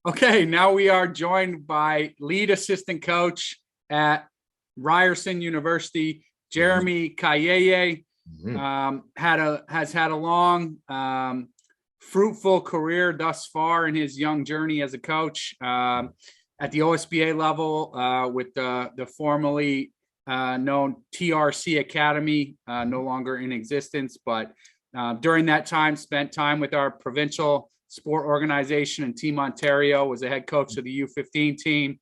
Okay, now we are joined by lead assistant coach at Ryerson University, Jeremie Kayeye. Has had a long, fruitful career thus far in his young journey as a coach at the OSBA level with the formerly known TRC Academy, no longer in existence, but during that time spent time with our provincial sport organization in Team Ontario, was a head coach of the U15 team,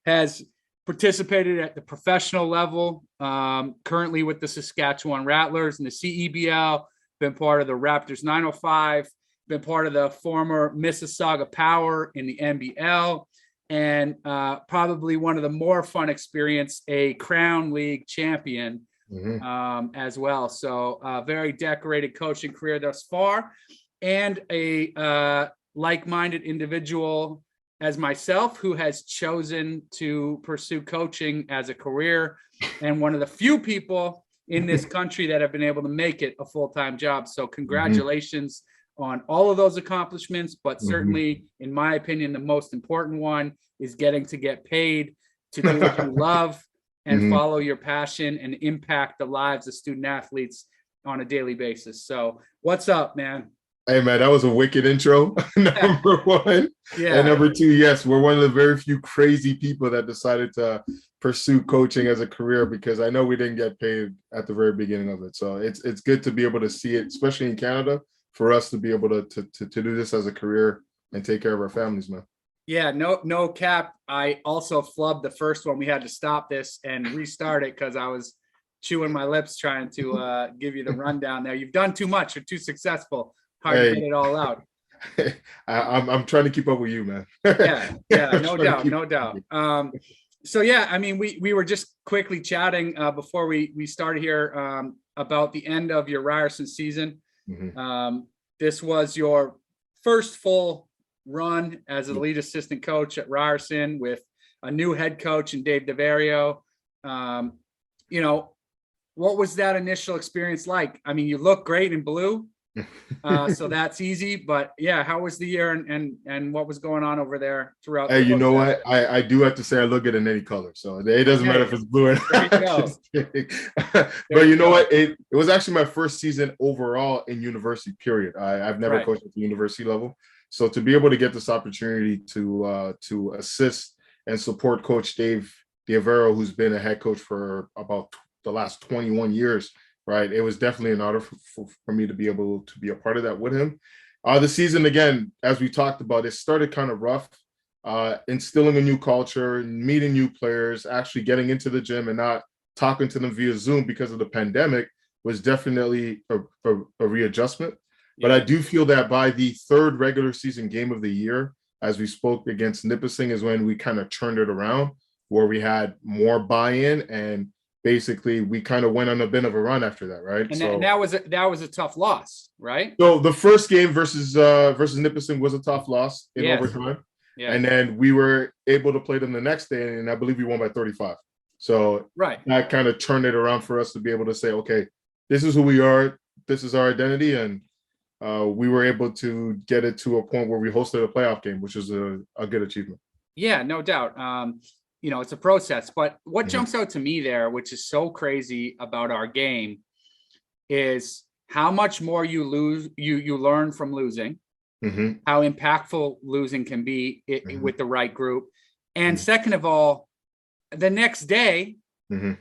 has participated at the professional level, currently with the Saskatchewan Rattlers and the CEBL, been part of the Raptors 905, been part of the former Mississauga Power in the NBL, and probably one of the more fun experience, a Crown League champion as well. So very decorated coaching career thus far, and a like-minded individual as myself who has chosen to pursue coaching as a career, and one of the few people in this country that have been able to make it a full-time job. So congratulations on all of those accomplishments, but certainly, in my opinion, the most important one is getting to get paid to do what you love and follow your passion and impact the lives of student athletes on a daily basis. So what's up, man? Hey, man, that was a wicked intro, number one. Yeah. And number two, yes, we're one of the very few crazy people that decided to pursue coaching as a career, because I know we didn't get paid at the very beginning of it. So it's good to be able to see it, especially in Canada, for us to be able to do this as a career and take care of our families, man. Yeah, no cap. I also flubbed the first one. We had to stop this and restart it because I was chewing my lips trying to give you the rundown there. You've done too much. You're too successful. Hard to get it all out. I'm trying to keep up with you, man. yeah, no doubt. So yeah, I mean, we were just quickly chatting before we started here about the end of your Ryerson season. This was your first full run as a lead assistant coach at Ryerson with a new head coach in Dave DeVario. You know, what was that initial experience like? I mean, you look great in blue. So that's easy, but yeah, how was the year and what was going on over there throughout? Hey, you know what? I do have to say I look good in any color, so it doesn't matter if it's blue or not. But you know what? It was actually my first season overall in university, period. I've never coached at the university level. So to be able to get this opportunity to assist and support Coach Dave DeVario, who's been a head coach for about the last 21 years, right? It was definitely an honor for me to be able to be a part of that with him. The season, again, as we talked about, it started kind of rough, instilling a new culture, meeting new players, actually getting into the gym and not talking to them via Zoom because of the pandemic was definitely a readjustment. But I do feel that by the third regular season game of the year, as we spoke against Nipissing, is when we kind of turned it around, where we had more buy-in, and basically we kind of went on a bit of a run after that, right? And that was a tough loss, right? So the first game versus Nipissing was a tough loss in overtime. Yeah. And then we were able to play them the next day, and I believe we won by 35. So that kind of turned it around for us to be able to say, okay, this is who we are, this is our identity, and we were able to get it to a point where we hosted a playoff game, which is a good achievement. Yeah, no doubt. You know, it's a process, but what jumps out to me there, which is so crazy about our game, is how much more you learn from losing, how impactful losing can be with the right group. And second of all, the next day, the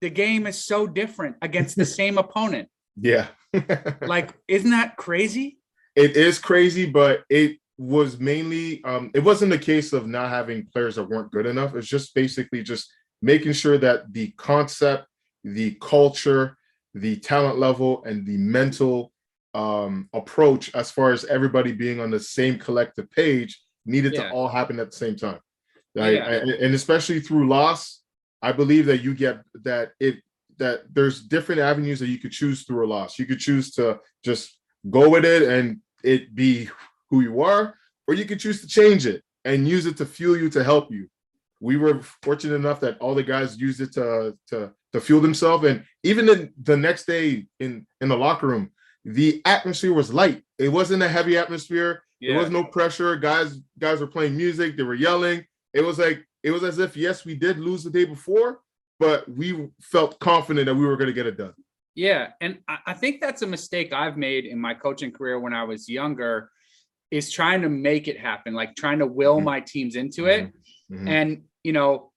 game is so different against the same opponent. Yeah. Like, isn't that crazy? It is crazy, but it was mainly it wasn't a case of not having players that weren't good enough. It's just basically just making sure that the concept, the culture, the talent level, and the mental approach, as far as everybody being on the same collective page, needed to all happen at the same time. Right? And especially through loss, I believe that you get that there's different avenues that you could choose through a loss. You could choose to just go with it and it be who you are, or you could choose to change it and use it to fuel you, to help you. We were fortunate enough that all the guys used it to fuel themselves. And even the next day in the locker room, the atmosphere was light. It wasn't a heavy atmosphere. There was no pressure. Guys were playing music. They were yelling. It was as if, yes, we did lose the day before, but we felt confident that we were going to get it done. Yeah. And I think that's a mistake I've made in my coaching career when I was younger, is trying to make it happen, like trying to will my teams into it. And, you know,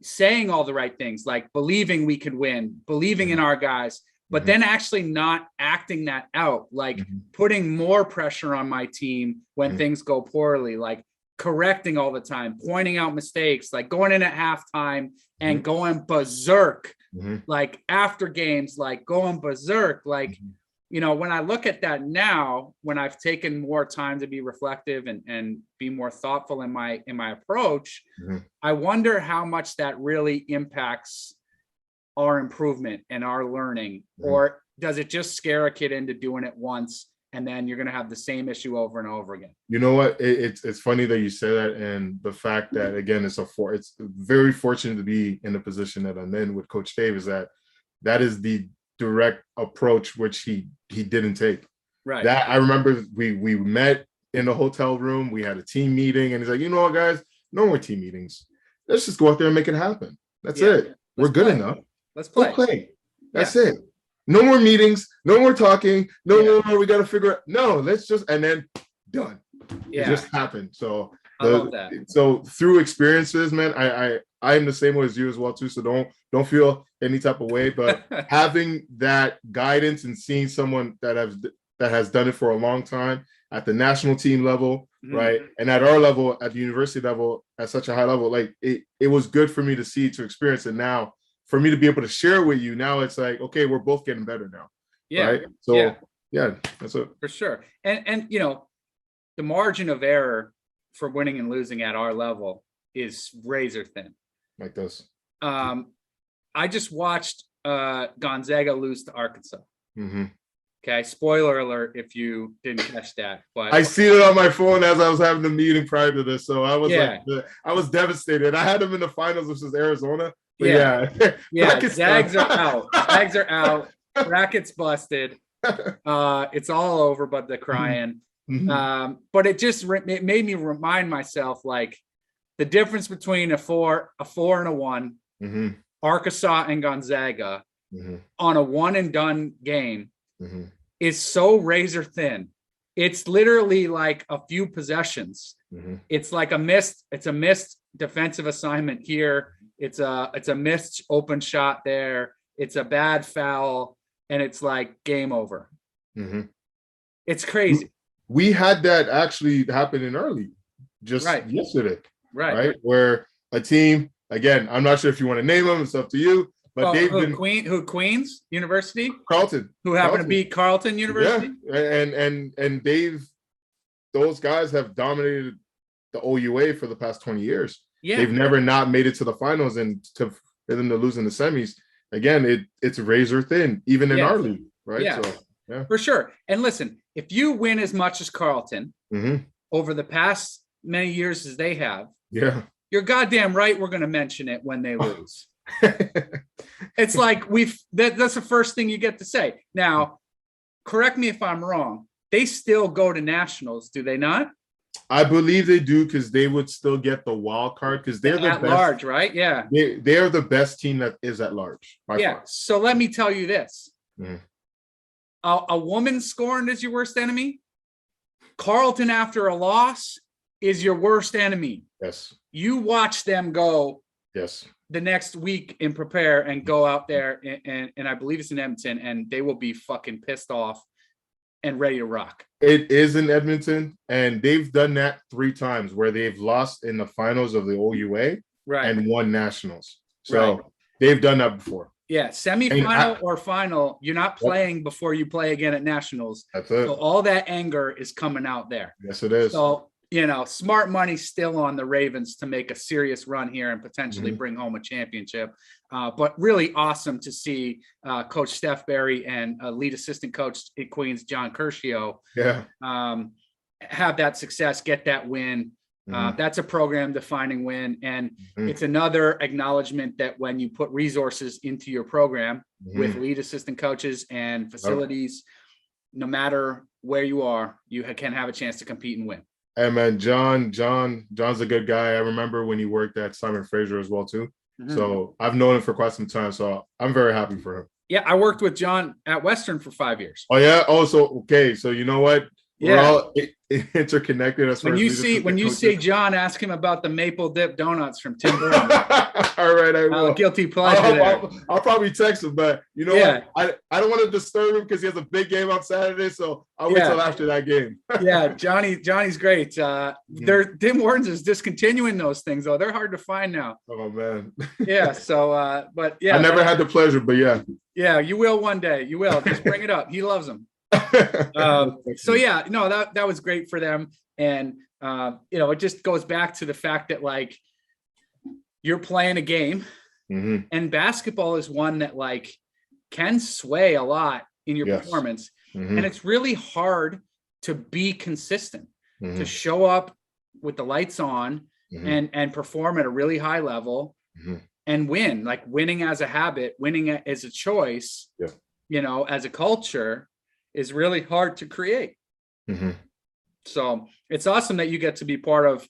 saying all the right things, like believing we could win, believing in our guys, but then actually not acting that out, like putting more pressure on my team when things go poorly, like correcting all the time, pointing out mistakes, like going in at halftime and going berserk, like after games, like going berserk. Like, you know, when I look at that now, when I've taken more time to be reflective and be more thoughtful in my approach, I wonder how much that really impacts our improvement and our learning, or does it just scare a kid into doing it once and then you're going to have the same issue over and over again? You know what? It's funny that you say that, and the fact that, again, it's very fortunate to be in the position that I'm in with Coach Dave, is that is the direct approach which he didn't take. Right. That I remember we met in the hotel room. We had a team meeting, and he's like, you know what, guys, no more team meetings. Let's just go out there and make it happen. That's it. We're good enough. Let's play. Go play. That's it. No more meetings. No more talking. No more. We got to figure out. No, let's just, and then done. It just happened. So I love that. So through experiences, man, I am the same way as you as well too. So don't feel any type of way. But having that guidance and seeing someone that has done it for a long time at the national team level, right, and at our level, at the university level, at such a high level, like it was good for me to see, to experience it. Now, for me to be able to share with you, now it's like, okay, we're both getting better now. Yeah. Right? So that's it. For sure. And you know, the margin of error for winning and losing at our level is razor thin. Like this. I just watched Gonzaga lose to Arkansas. Okay, spoiler alert if you didn't catch that. But I see it on my phone as I was having the meeting prior to this, so I was I was devastated. I had them in the finals versus Arizona. Zags are out. Zags are out. Brackets busted. It's all over, but the crying. But it made me remind myself, like, the difference between a 4 and a 1, Arkansas and Gonzaga on a one and done game is so razor thin. It's literally like a few possessions. It's like a missed defensive assignment here. It's a missed open shot there. It's a bad foul, and it's like game over. It's crazy. We had that actually happen in early, just yesterday, right? Where a team, again, I'm not sure if you want to name them, it's up to you, but Queens University, Carleton, who happened to beat Carleton University, and those guys have dominated the OUA for the past 20 years. They've never not made it to the finals, and for them to lose in the semis, again, it's razor thin, even in our league, right? So, for sure. And listen, if you win as much as Carleton over the past many years as they have, you're goddamn right we're going to mention it when they lose. It's like that's the first thing you get to say. Now, correct me if I'm wrong. They still go to nationals, do they not? I believe they do, because they would still get the wild card, because they're the at best, large, right? Yeah, they are the best team that is at large. By far. So let me tell you this: a woman scorned is your worst enemy. Carleton after a loss is your worst enemy. Yes. You watch them go. Yes. The next week and prepare and go out there and I believe it's in Edmonton, and they will be fucking pissed off and ready to rock. It is in Edmonton, and they've done that 3 times where they've lost in the finals of the OUA and won nationals. So they've done that before. Yeah, semifinal or final, you're not playing before you play again at nationals. That's it. So all that anger is coming out there. Yes, it is. So, you know, smart money still on the Ravens to make a serious run here and potentially bring home a championship. But really awesome to see Coach Steph Berry and lead assistant coach at Queens, John Curcio, have that success, get that win. That's a program defining win. And it's another acknowledgement that when you put resources into your program with lead assistant coaches and facilities, no matter where you are, you can have a chance to compete and win. Hey man, John's a good guy. I remember when he worked at Simon Fraser as well too. So I've known him for quite some time. So I'm very happy for him. Yeah, I worked with John at Western for 5 years. Oh yeah. Oh, so okay. So you know what? We're Yeah. all interconnected as far When as you see John, ask him about the maple dip donuts from Tim Hortons. All right, I will. Guilty pleasure. I'll probably text him, but you know what? I don't want to disturb him because he has a big game on Saturday, so I'll wait till after that game. Yeah, Johnny's great. Tim Hortons is discontinuing those things though. They're hard to find now. Oh man. Yeah. So, but yeah, I never had the pleasure, but yeah. Yeah, you will one day. You will. Just bring it up. He loves them. So yeah, no, that was great for them. And it just goes back to the fact that like you're playing a game and basketball is one that like can sway a lot in your performance. And it's really hard to be consistent, to show up with the lights on and perform at a really high level and win, like winning as a habit, winning as a choice, as a culture is really hard to create. So it's awesome that you get to be part of,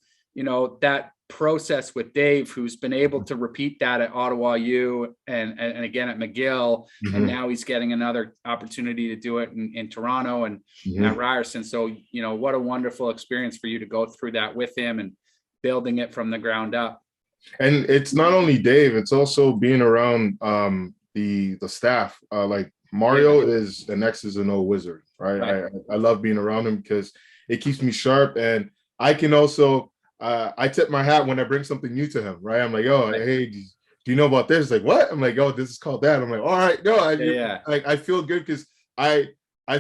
that process with Dave, who's been able to repeat that at Ottawa U and again at McGill. And now he's getting another opportunity to do it in Toronto and at Ryerson. So, what a wonderful experience for you to go through that with him and building it from the ground up. And it's not only Dave, it's also being around the staff. Like Mario is an X's and O wizard, right? I love being around him because it keeps me sharp, and I can also I tip my hat when I bring something new to him, right? I'm like, oh, hey, do you know about this? He's like, what? I'm like, oh, this is called that. I'm like, all right, no, I feel good because I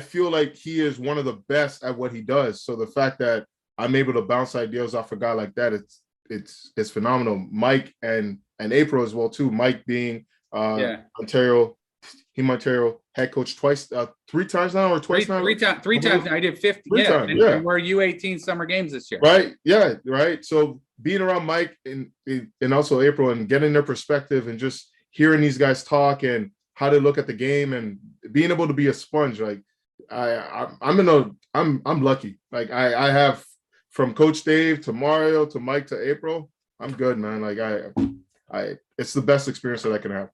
feel like he is one of the best at what he does. So the fact that I'm able to bounce ideas off a guy like that, it's phenomenal. Mike and April as well too. Mike being Ontario head coach twice, 3 times now or twice now? Three times now. I did 50. And we're U18 summer games this year. Right. Yeah. Right. So being around Mike and also April and getting their perspective and just hearing these guys talk and how they look at the game and being able to be a sponge. Like I'm lucky. Like I have from Coach Dave to Mario to Mike to April. I'm good, man. Like it's the best experience that I can have.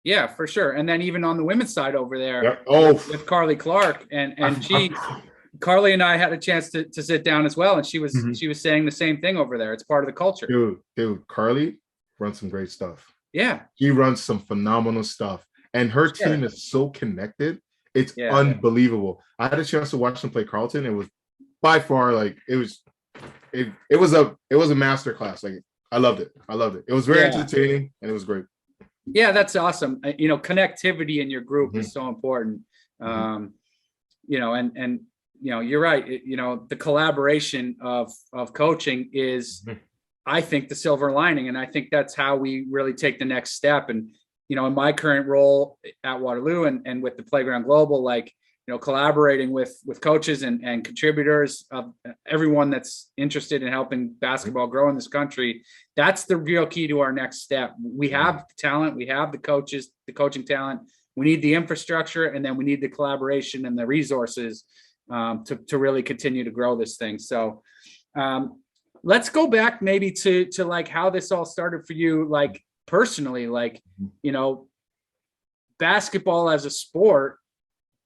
Yeah, for sure. And then even on the women's side over there with Carly Clark and Carly and I had a chance to sit down as well. And she was saying the same thing over there. It's part of the culture. Dude, Carly runs some great stuff. Yeah. She runs some phenomenal stuff. And her team is so connected. It's unbelievable. I had a chance to watch them play Carleton. It was by far like it was a masterclass. Like I loved it. It was very entertaining and it was great. Yeah, that's awesome. Connectivity in your group is so important. And you're right. The collaboration of coaching is, I think, the silver lining. And I think that's how we really take the next step. And, in my current role at Waterloo and with the Playground Global, like, collaborating with coaches and contributors of everyone that's interested in helping basketball grow in this country. That's the real key to our next step. We have the talent, we have the coaches, the coaching talent. We need the infrastructure, and then we need the collaboration and the resources to really continue to grow this thing. So let's go back maybe to like how this all started for you, like personally, like, basketball as a sport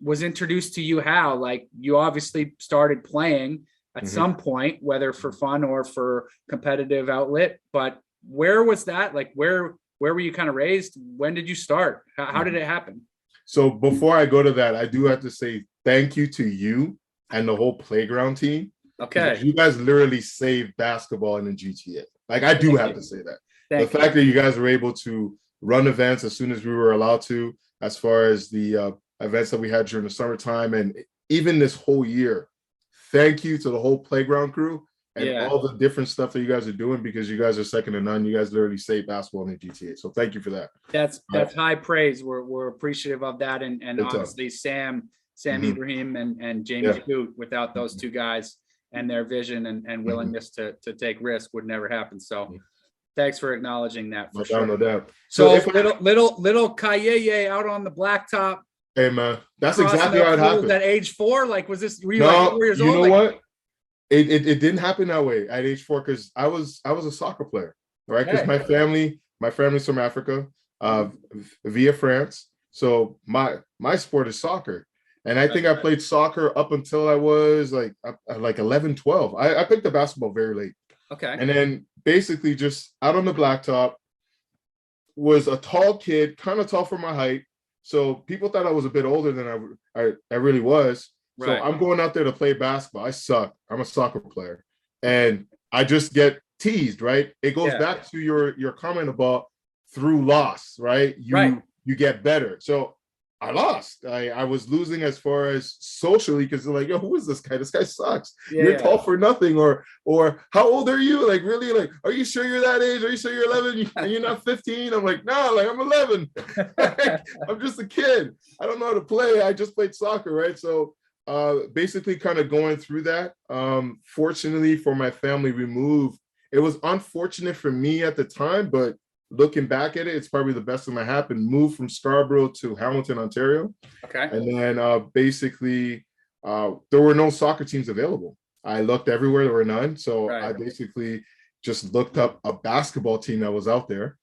was introduced to you how? Like you obviously started playing at some point, whether for fun or for competitive outlet, but where was that? Like where were you kind of raised? When did you start? How did it happen? So before I go to that, I do have to say thank you to you and the whole Playground team. Okay. You guys literally saved basketball in the GTA. Like I do have to say that. The fact that you guys were able to run events as soon as we were allowed to, as far as the events that we had during the summertime and even this whole year. Thank you to the whole Playground crew and all the different stuff that you guys are doing, because you guys are second to none. You guys literally saved basketball in the GTA. So thank you for that. That's high praise. We're appreciative of that. And obviously Sam Ibrahim and Jamie Scoot, without those two guys and their vision and willingness to take risk would never happen. So thanks for acknowledging that. For sure. No doubt. So little Kayeye out on the blacktop. Hey man, that's exactly how it happened. At age 4, like was this? Were you like 4 years old? You know like, what? It didn't happen that way at age 4 because I was a soccer player, right? Because my family's from Africa, via France. So my sport is soccer. And I think I played soccer up until I was like 11, 12. I picked up basketball very late. Okay. And then basically just out on the blacktop, was a tall kid, kind of tall for my height. So people thought I was a bit older than I really was. So Right. I'm going out there to play basketball. I suck. I'm a soccer player. And I just get teased, right? It goes back to your comment about through loss, right? You get better. So I lost. I was losing as far as socially because they're like, yo, who is this guy? This guy sucks. You're tall for nothing. Or how old are you? Like, really? Like, are you sure you're that age? Are you sure you're 11 and you're not 15? I'm like, no, like I'm 11. I'm just a kid. I don't know how to play. I just played soccer, right? So basically kind of going through that. Fortunately for my family, we moved. It was unfortunate for me at the time, but looking back at it, it's probably the best thing that happened. Moved from Scarborough to Hamilton, Ontario. Okay. And then basically there were no soccer teams available. I looked everywhere, there were none. So I basically just looked up a basketball team that was out there.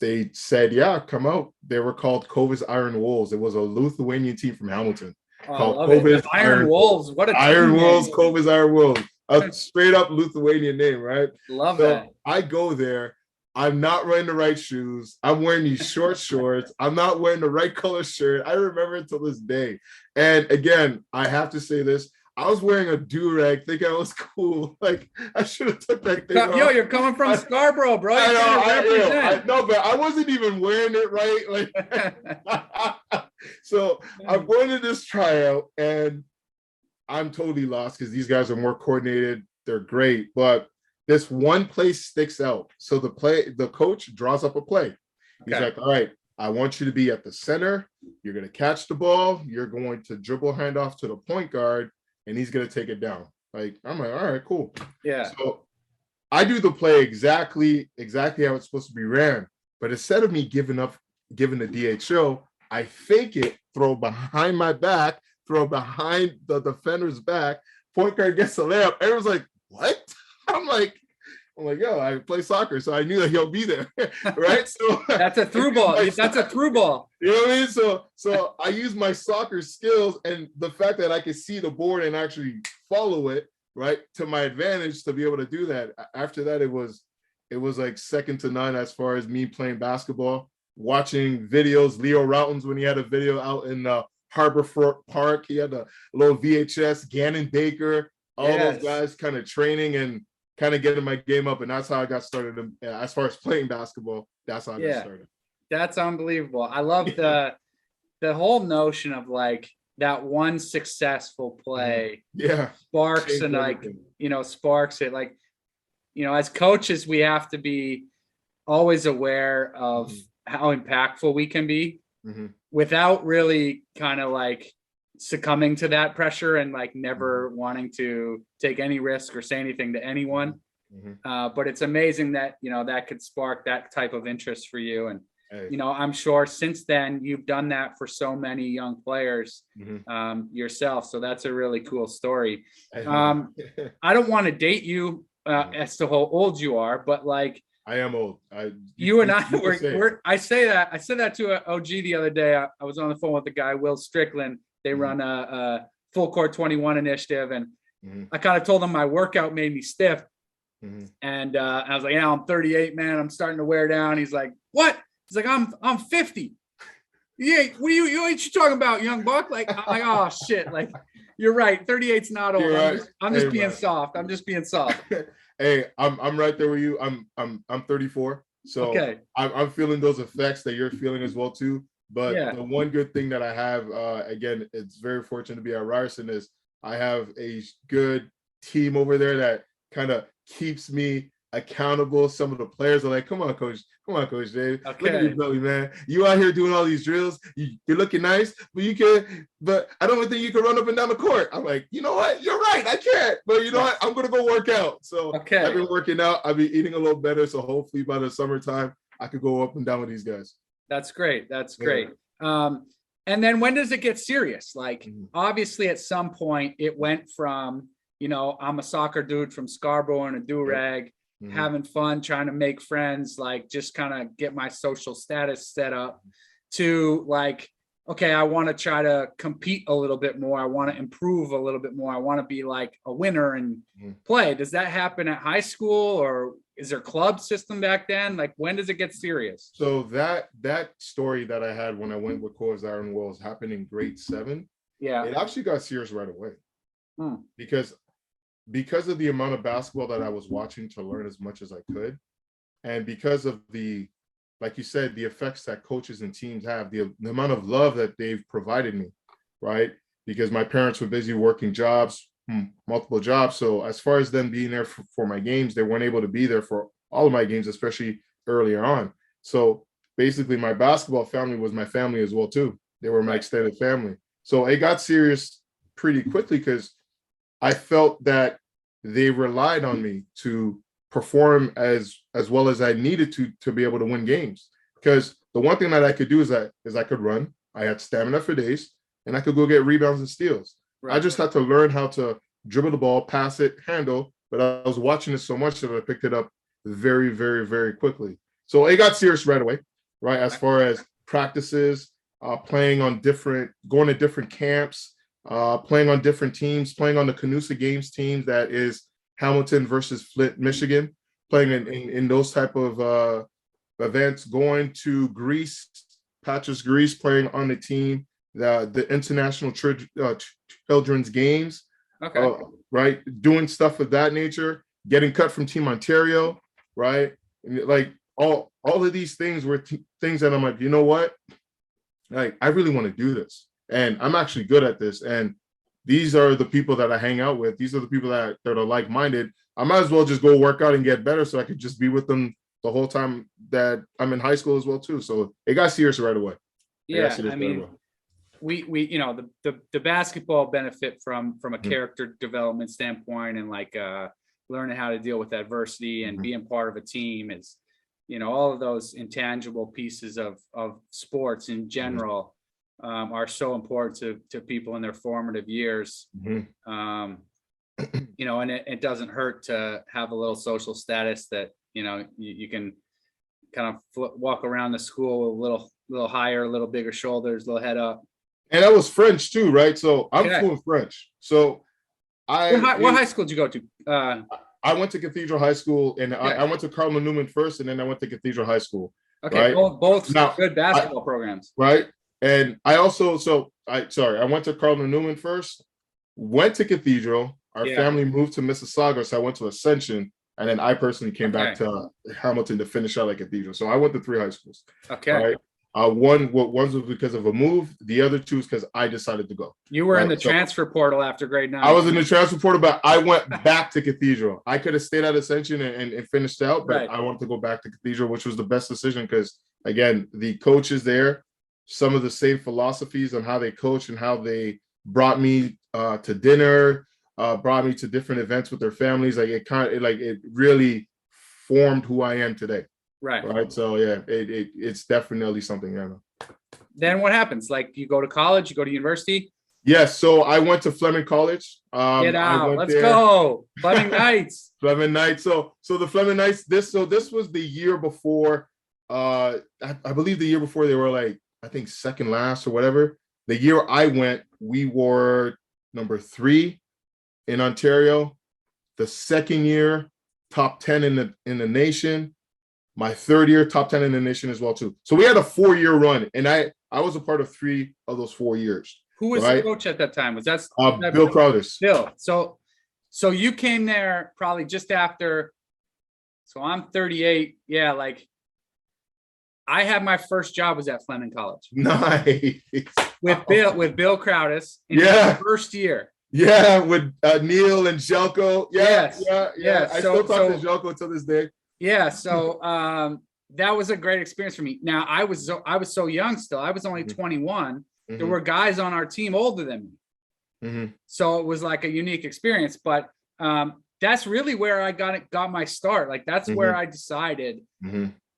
They said, yeah, come out. They were called Cobus Iron Wolves. It was a Lithuanian team from Hamilton. Called Cobus Iron Wolves. What a Iron Wolves, Cobus Iron Wolves. A straight up Lithuanian name, right? Love that. I go there. I'm not wearing the right shoes. I'm wearing these short shorts. I'm not wearing the right color shirt. I remember it till this day. And again, I have to say this. I was wearing a do-rag thinking I was cool. Like, I should have took that thing off. You're coming from Scarborough, bro. I know, but I wasn't even wearing it right. Like, so I'm going to this tryout, and I'm totally lost because these guys are more coordinated. They're great, but this one play sticks out. So the coach draws up a play. He's like, all right, I want you to be at the center. You're going to catch the ball. You're going to dribble handoff to the point guard, and he's going to take it down. Like, I'm like, all right, cool. Yeah. So I do the play exactly how it's supposed to be ran. But instead of me giving the DHO, I fake it, throw behind my back, throw behind the defender's back. Point guard gets a layup. Everyone's like, what? I'm like, yo, I play soccer, so I knew that he'll be there, right? So that's a through ball. That's a through ball. You know what I mean? So I use my soccer skills and the fact that I can see the board and actually follow it, right, to my advantage to be able to do that. After that, it was like second to none as far as me playing basketball, watching videos. Leo Routens, when he had a video out in Harbour Park, he had a little VHS. Gannon Baker, all those guys kind of training and kind of getting my game up, and that's how I got started. As far as playing basketball, that's how I got started. That's unbelievable. I love the whole notion of like that one successful play sparks and sparks it. Like, as coaches, we have to be always aware of how impactful we can be without really kind of like succumbing to that pressure and like never wanting to take any risk or say anything to anyone. But it's amazing that, that could spark that type of interest for you. And, I'm sure since then you've done that for so many young players yourself. So that's a really cool story. I don't want to date you as to how old you are, but like, I am old. You and I were I said that to an OG the other day. I was on the phone with the guy, Will Strickland. They run a full court 21 initiative. And I kind of told him my workout made me stiff. And I was like, yeah, I'm 38, man. I'm starting to wear down. He's like, what? He's like, I'm 50. Yeah. What are you talking about, young buck? Like, I'm like, oh shit. Like, you're right. 38's not old. Right. I'm just being soft. I'm just being soft. Hey, I'm right there with you. I'm 34. So I'm feeling those effects that you're feeling as well too. But the one good thing that I have, again, it's very fortunate to be at Ryerson, is I have a good team over there that kind of keeps me accountable. Some of the players are like, come on, Coach Dave. Look at your belly, man. You out here doing all these drills. You're looking nice, but I don't think you can run up and down the court. I'm like, you know what? You're right. I can't. But you know what? I'm going to go work out. So I've been working out. I've been eating a little better. So hopefully by the summertime, I could go up and down with these guys. That's great. That's great. And then when does it get serious? Like, obviously at some point it went from, I'm a soccer dude from Scarborough in a do-rag, having fun, trying to make friends, like just kind of get my social status set up, to like, okay, I want to try to compete a little bit more. I want to improve a little bit more. I want to be like a winner and play. Does that happen at high school, or is there club system back then? Like, when does it get serious? So that story that I had when I went with Coors Iron Wells happened in grade 7. Yeah. It actually got serious right away. Because of the amount of basketball that I was watching to learn as much as I could, and because of the, like you said, the effects that coaches and teams have, the amount of love that they've provided me, right? Because my parents were busy working jobs, multiple jobs. So as far as them being there for my games, they weren't able to be there for all of my games, especially earlier on. So basically my basketball family was my family as well too. They were my extended family. So it got serious pretty quickly because I felt that they relied on me to perform as well as I needed to be able to win games. Because the one thing that I could do is I could run. I had stamina for days, and I could go get rebounds and steals. Right. I just had to learn how to dribble the ball, pass it, handle. But I was watching it so much that I picked it up very, very, very quickly. So it got serious right away, right? As far as practices, going to different camps, playing on different teams, playing on the Canusa Games teams, that is Hamilton versus Flint, Michigan, playing in those type of events, going to Greece, Patras, Greece, playing on the team, the International Children's Games, right? Doing stuff of that nature, getting cut from Team Ontario, right? Like all of these things were things that I'm like, you know what? Like, I really want to do this. And I'm actually good at this. And these are the people that I hang out with. These are the people that are like-minded. I might as well just go work out and get better so I could just be with them the whole time that I'm in high school as well too. So it got serious right away. Yeah, I mean, we the basketball benefit from a character development standpoint, and like learning how to deal with adversity and being part of a team is, all of those intangible pieces of sports in general are so important to people in their formative years. And it doesn't hurt to have a little social status that, you can kind of walk around the school with a little higher, a little bigger shoulders, a little head up. And that was French too, right? So I'm fluent French. So what high school did you go to? I went to Cathedral High School, and I went to Cardinal Newman first, and then I went to Cathedral High School. Okay, right? both now, good basketball programs. Right. And I also, I went to Cardinal Newman first, went to Cathedral. Our family moved to Mississauga, so I went to Ascension, and then I personally came back to Hamilton to finish out at Cathedral. So I went to 3 high schools. Okay. Right? One was because of a move. The other 2 is because I decided to go. You were in the transfer portal after grade 9. I was in the transfer portal, but I went back to Cathedral. I could have stayed at Ascension and finished out, but I wanted to go back to Cathedral, which was the best decision because, again, the coaches there, some of the same philosophies on how they coach and how they brought me to dinner, brought me to different events with their families. Like it really formed who I am today. Right. So yeah, it's definitely something. Then what happens? Like, you go to college, you go to university? Yes. So I went to Fleming College. Get out. Let's go. Fleming Knights. Fleming Knights. So the Fleming Knights, this was the year before, I believe the year before they were like, I think second last or whatever. The year I went, we were number 3 in Ontario. The second year, top 10 in the nation. My third year, top 10 in the nation as well too. So we had a 4-year run, and I was a part of 3 of those 4 years. Who was the coach at that time? Was that Bill Crowders? Bill. So you came there probably just after. So I'm 38. Yeah, like I had my first job was at Fleming College. Nice. With Bill Crowders in his first year. Yeah, with Neil and Jelko. Yeah. I still talk to Jelko to this day. Yeah, so that was a great experience for me. Now I was so young still. I was only 21. There were guys on our team older than me, so it was like a unique experience. But that's really where I got my start. Like that's where I decided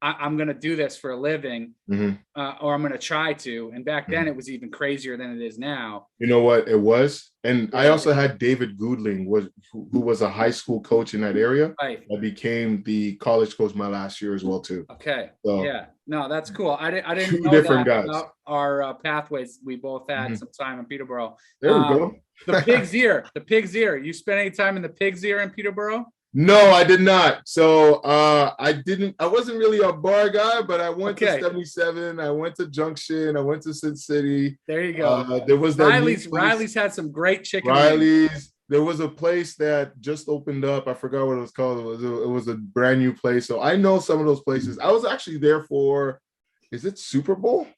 I'm going to do this for a living, or I'm going to try to. And back then it was even crazier than it is now. You know what it was? And I also had David Goodling, who was a high school coach in that area. Right. I became the college coach my last year as well too. Okay. So, yeah. No, that's cool. I didn't know different that guys. about our pathways. We both had some time in Peterborough. There we go. The Pig's Ear. The Pig's Ear. You spent any time in the Pig's Ear in Peterborough? No, I did not. So I wasn't really a bar guy, but I went to 77. I went to Junction. I went to Sin City. There you go. There was that Riley's had some great chicken. Riley's. There was a place that just opened up. I forgot what it was called. It was a brand new place. So I know some of those places. I was actually there for, is it Super Bowl?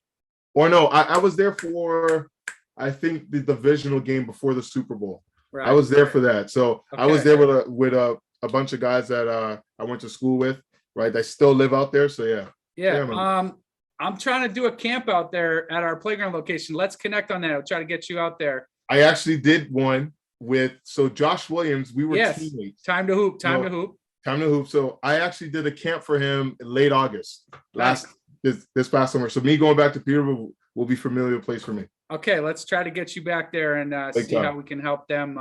Or no, I was there for, I think, the divisional game before the Super Bowl. Right. I was there for that. So I was there with a bunch of guys that I went to school with, right? They still live out there. So yeah. I'm trying to do a camp out there at our playground location. Let's connect on that. I'll try to get you out there. I actually did one with Josh Williams. We were teammates. Time to hoop. So I actually did a camp for him in late August this past summer. So me going back to Peterborough will be a familiar place for me. Okay, let's try to get you back there and see how we can help them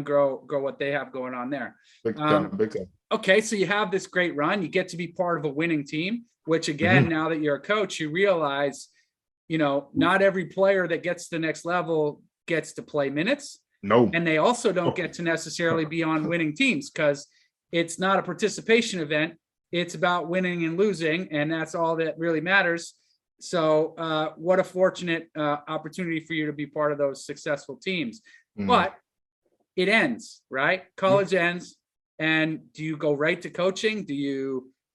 grow what they have going on there. Big time. Okay, so you have this great run. You get to be part of a winning team, which again, now that you're a coach, you realize, not every player that gets to the next level gets to play minutes. No. And they also don't get to necessarily be on winning teams because it's not a participation event. It's about winning and losing, and that's all that really matters. So what a fortunate opportunity for you to be part of those successful teams. But it ends, right? College ends. And do you go right to coaching?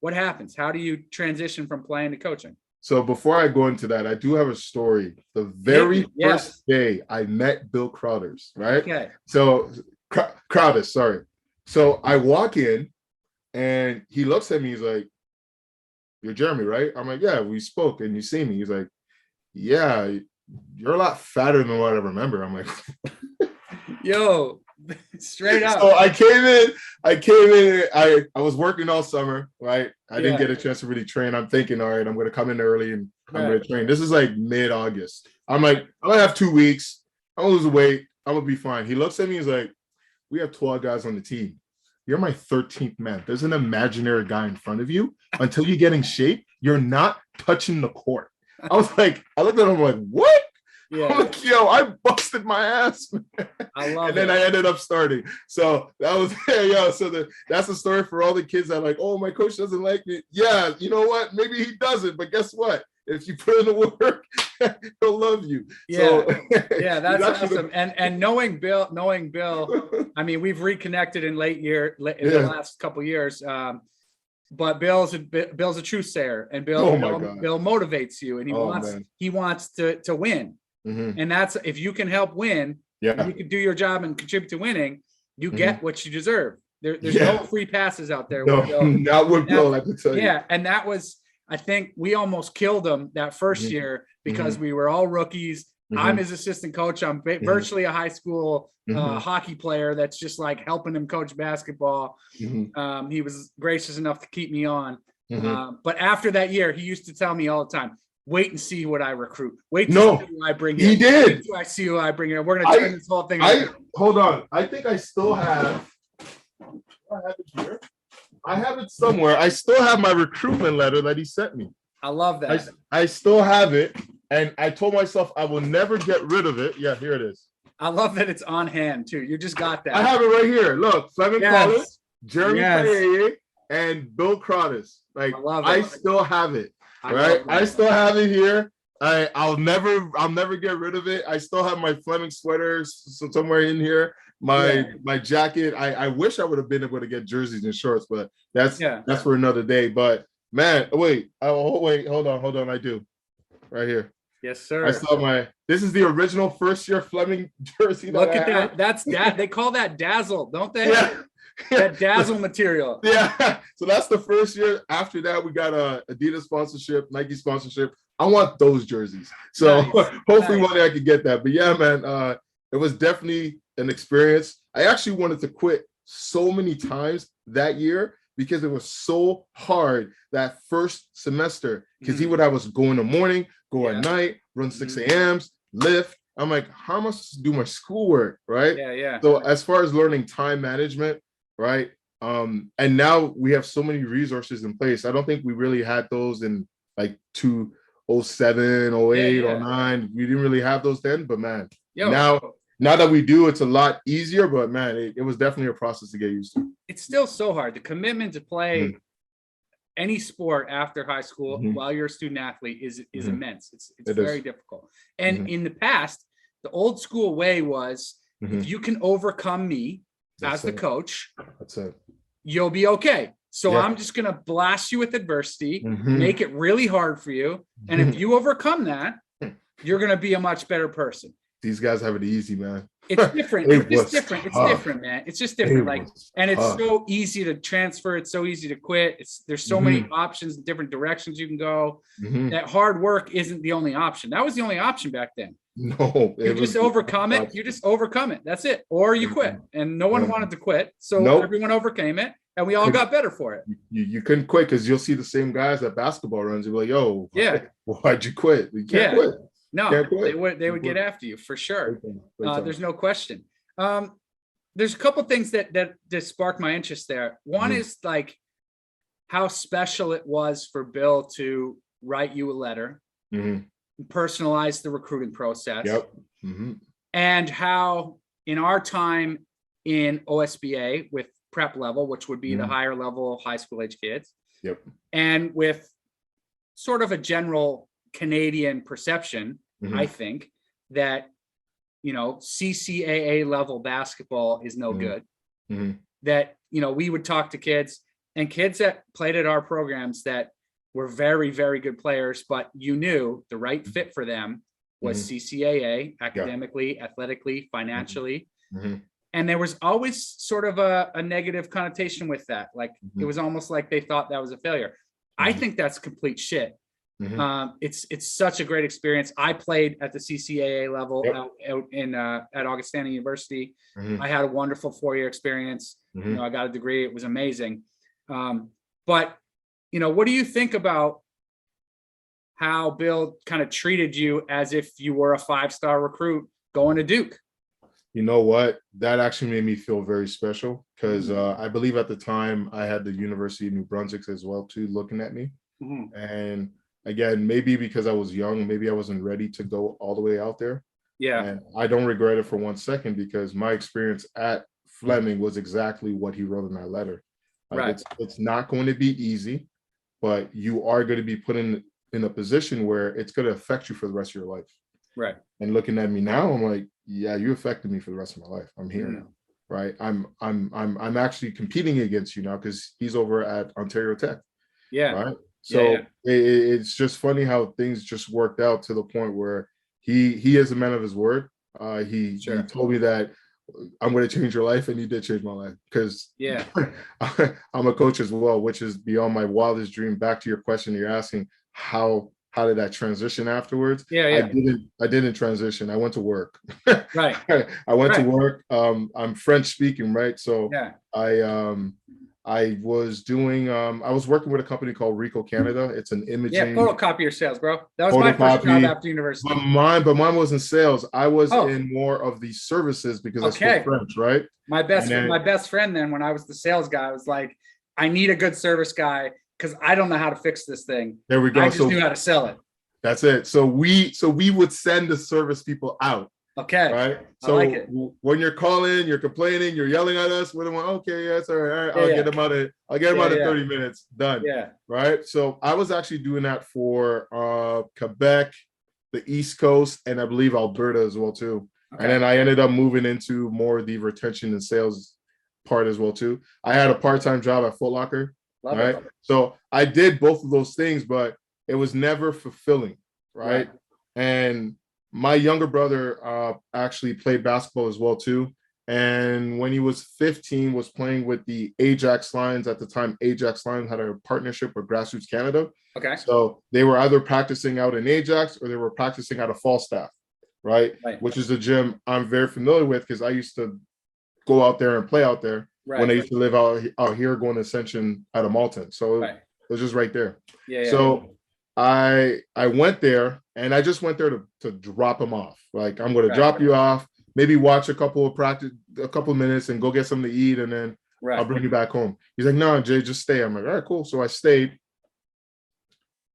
What happens? How do you transition from playing to coaching? So before I go into that, I do have a story. The very first day I met Bill Crowders, right? Okay. So Crowders, sorry. So I walk in and he looks at me. He's like, "You're Jeremie, right?" I'm like, "Yeah, we spoke and you see me." He's like, "Yeah, you're a lot fatter than what I remember." I'm like, yo, straight up. So I came in, I was working all summer, right? I didn't get a chance to really train. I'm thinking, all right, I'm going to come in early and I'm going to train. This is like mid-August. I'm like, I'm going to have 2 weeks. I'm going to lose weight. I'm going to be fine. He looks at me. He's like, "We have 12 guys on the team. You're my 13th man. There's an imaginary guy in front of you. Until you get in shape, you're not touching the court." I was like, I looked at him like, what? Yeah. I'm like, yo, I busted my ass. I love it. And then I ended up starting. So that was, so that's the story for all the kids that are like, "Oh, my coach doesn't like me." Yeah, you know what? Maybe he doesn't, but guess what? If you put in the work, he'll love you. Yeah, so, that's awesome. And knowing Bill, I mean, we've reconnected in the last couple of years. But Bill's a truth sayer, and Bill motivates you, and he wants to win. And that's, if you can help win, you can do your job and contribute to winning, you get what you deserve. There's no free passes out there. No, not with Bill, I can tell you. Yeah, and that was, I think we almost killed him that first year because we were all rookies. I'm his assistant coach. I'm virtually a high school hockey player that's just like helping him coach basketball. He was gracious enough to keep me on. But after that year, he used to tell me all the time, "Wait and see what I recruit. Wait to see who I bring in." He did. Wait till I see who I bring in. We're going to turn this whole thing around. Hold on. I think I still have. I have it here. I have it somewhere. I still have my recruitment letter that he sent me. I love that. I still have it. And I told myself I will never get rid of it. Yeah, here it is. I love that it's on hand too. You just got that. I have it right here. Look, Fleming College, Jeremie Kayeye, and Bill Crowders. Like, I still have it. Right? I still have it here. I'll never get rid of it. I still have my Fleming sweaters somewhere in here. My jacket. I wish I would have been able to get jerseys and shorts, but that's for another day. But man, wait, hold on. I do. Right here. Yes, sir. I saw this is the original first year Fleming jersey. Look at that. That's they call that dazzle, don't they? Yeah. That dazzle material. Yeah. So that's the first year. After that, we got a Adidas sponsorship, Nike sponsorship. I want those jerseys. So hopefully one day I could get that. But yeah, man, it was definitely an experience. I actually wanted to quit so many times that year because it was so hard that first semester, because he would have us go in the morning, go at night, run 6 a.m.s, lift. I'm like, how am I supposed to do my schoolwork, right? So as far as learning time management, right? And now we have so many resources in place. I don't think we really had those in like 2007, 08, 09. We didn't really have those then, but man, now that we do, it's a lot easier, but man, it was definitely a process to get used to. It's still so hard. The commitment to play any sport after high school while you're a student athlete is immense. It's very difficult. And in the past, the old school way was if you can overcome me as the coach, you'll be okay. So I'm just going to blast you with adversity, make it really hard for you. And if you overcome that, you're going to be a much better person. These guys have it easy, man. It's different. It's just different. It's different, man. It's just different. Like, and it's so easy to transfer. It's so easy to quit. There's so many options, different directions you can go. That hard work isn't the only option. That was the only option back then. No, you just overcome it. You just overcome it. That's it. Or you quit. And no one wanted to quit. So everyone overcame it. And we all got better for it. You couldn't quit because you'll see the same guys at basketball runs. You'll be like, yo, why'd you quit? You can't quit. No, they would get after you for sure. There's no question. There's a couple things that sparked my interest there. One is like how special it was for Bill to write you a letter, personalize the recruiting process. And how in our time in OSBA with prep level, which would be the higher level high school age kids, and with sort of a general Canadian perception, I think that, CCAA level basketball is no good. That, we would talk to kids that played at our programs that were very, very good players, but you knew the right fit for them was CCAA, academically, athletically, financially. And there was always sort of a negative connotation with that. Like it was almost like they thought that was a failure. I think that's complete shit. It's such a great experience. I played at the CCAA level out in at Augustana University. I had a wonderful 4-year experience. I got a degree. It was amazing. But what do you think about how Bill kind of treated you as if you were a 5-star recruit going to Duke? You know what? That actually made me feel very special because I believe at the time I had the University of New Brunswick as well too looking at me. And again, maybe because I was young, maybe I wasn't ready to go all the way out there. And I don't regret it for 1 second because my experience at Fleming was exactly what he wrote in that letter. It's not going to be easy, but you are going to be put in a position where it's going to affect you for the rest of your life. And looking at me now, I'm like, yeah, you affected me for the rest of my life. I'm here now. Right. I'm actually competing against you now because he's over at Ontario Tech. Right. So it's just funny how things just worked out to the point where he is a man of his word. He told me that I'm going to change your life, and he did change my life because I'm a coach as well, which is beyond my wildest dream. Back to your question, you're asking how did that transition afterwards? I didn't transition. I went to work. I went to work. I'm French speaking, right? So I was doing I was working with a company called Rico Canada. It's an imaging photocopier sales, bro. That was my first job after university. But mine was in sales. I was in more of the services because I spoke French, right? My best friend then, when I was the sales guy, was like, I need a good service guy because I don't know how to fix this thing. There we go. I just knew how to sell it. That's it. So we would send the service people out. Okay. Right. So I like it. When you're calling, you're complaining, you're yelling at us. Okay, yes, all right. I'll get them out in 30 minutes. Done. Right. So I was actually doing that for Quebec, the East Coast, and I believe Alberta as well too. And then I ended up moving into more of the retention and sales part as well too. I had a part-time job at Foot Locker. Right. So I did both of those things, but it was never fulfilling. Right. And my younger brother actually played basketball as well too. And when he was 15, was playing with the Ajax Lions at the time. Ajax Lions had a partnership with Grassroots Canada. So they were either practicing out in Ajax or they were practicing out of Falstaff, right? Which is a gym I'm very familiar with because I used to go out there and play out there. when I used to live out here going to Ascension out of Malton. So it was just right there. So I went there, and I just went there to drop him off. Like, I'm going to drop you off, maybe watch a couple of minutes and go get something to eat, and then I'll bring you back home. He's like, no, Jay, just stay. I'm like, all right, cool. So I stayed.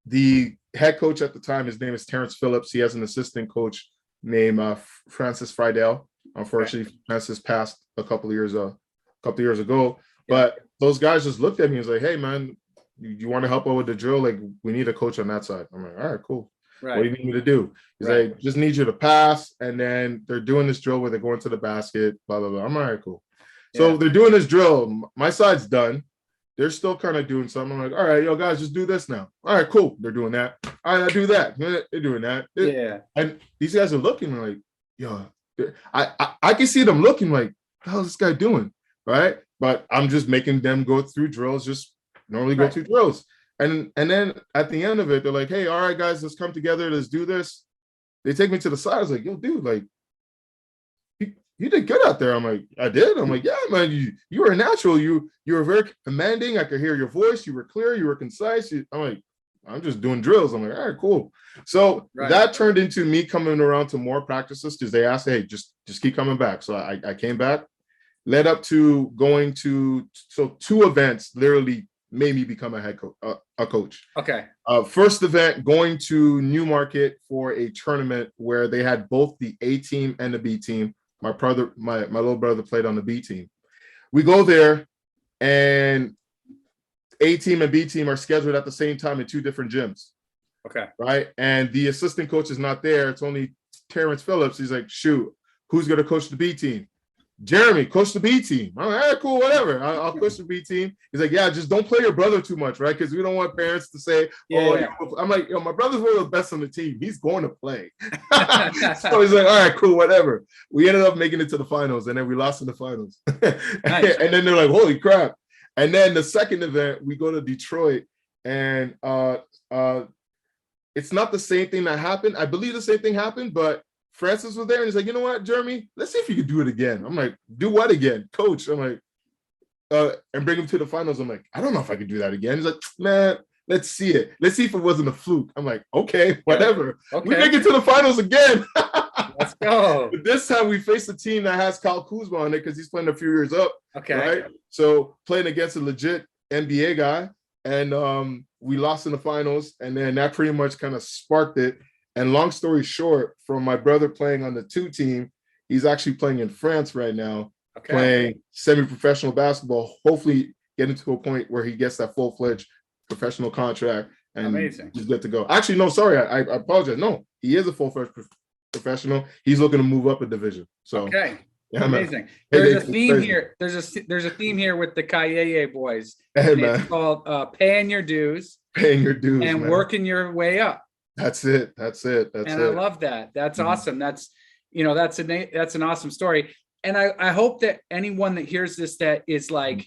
The head coach at the time, his name is Terrence Phillips. He has an assistant coach named Francis Friedel. Unfortunately, Francis passed a couple of years ago. But those guys just looked at me and was like, hey, man, you want to help out with the drill? Like, we need a coach on that side. I'm like, all right, cool. What do you need me to do? He's like, just need you to pass. And then they're doing this drill where they're going to the basket, blah, blah, blah. I'm all right, cool. So they're doing this drill. My side's done. They're still kind of doing something. I'm like, all right, yo, guys, just do this now. All right, cool. They're doing that. All right, I do that. They're doing that. And these guys are looking like, yo, I can see them looking like, what the hell is this guy doing? Right? But I'm just making them go through drills, just normally go through drills. And then at the end of it, they're like, hey, all right, guys, let's come together. Let's do this. They take me to the side. I was like, yo, dude, like, you did good out there. I'm like, I did. I'm like, yeah, man, you were natural. You were very commanding. I could hear your voice. You were clear. You were concise. I'm like, I'm just doing drills. I'm like, all right, cool. So that turned into me coming around to more practices because they asked, hey, just keep coming back. So I came back, led up to going to, so 2 events literally made me become a head coach, a coach. Okay. First event, going to Newmarket for a tournament where they had both the A team and the B team. My little brother played on the B team. We go there, and A team and B team are scheduled at the same time in 2 different gyms. Okay. Right. And the assistant coach is not there. It's only Terrence Phillips. He's like, shoot, who's going to coach the B team? Jeremy, coach the B team. I'm like, all right, cool, whatever. I'll coach the B team. He's like, yeah, just don't play your brother too much, right? Because we don't want parents to say, I'm like, yo, my brother's one of the best on the team. He's going to play. So he's like, all right, cool, whatever. We ended up making it to the finals, and then we lost in the finals. Nice. And then they're like, holy crap. And then the second event, we go to Detroit, and it's not the same thing that happened. I believe the same thing happened, but Francis was there, and he's like, you know what, Jeremy, let's see if you can do it again. I'm like, do what again? Coach. I'm like, and bring him to the finals. I'm like, I don't know if I could do that again. He's like, man, let's see it. Let's see if it wasn't a fluke. I'm like, okay, whatever. Okay. We make it to the finals again. Let's go. But this time we faced a team that has Kyle Kuzma on it because he's playing a few years up. Okay. Right? So playing against a legit NBA guy, and we lost in the finals, and then that pretty much kind of sparked it. And long story short, from my brother playing on the 2 team, he's actually playing in France right now, playing semi-professional basketball, hopefully getting to a point where he gets that full-fledged professional contract and he's good to go. Actually, no, sorry, I apologize. No, he is a full-fledged professional. He's looking to move up a division. So yeah, amazing. Man. There's a theme here. There's a theme here with the Kayeye boys. Hey, man. It's called paying your dues. Paying your dues. And man. Working your way up. That's it. And I love that. That's awesome. That's an awesome story. And I hope that anyone that hears this that is like,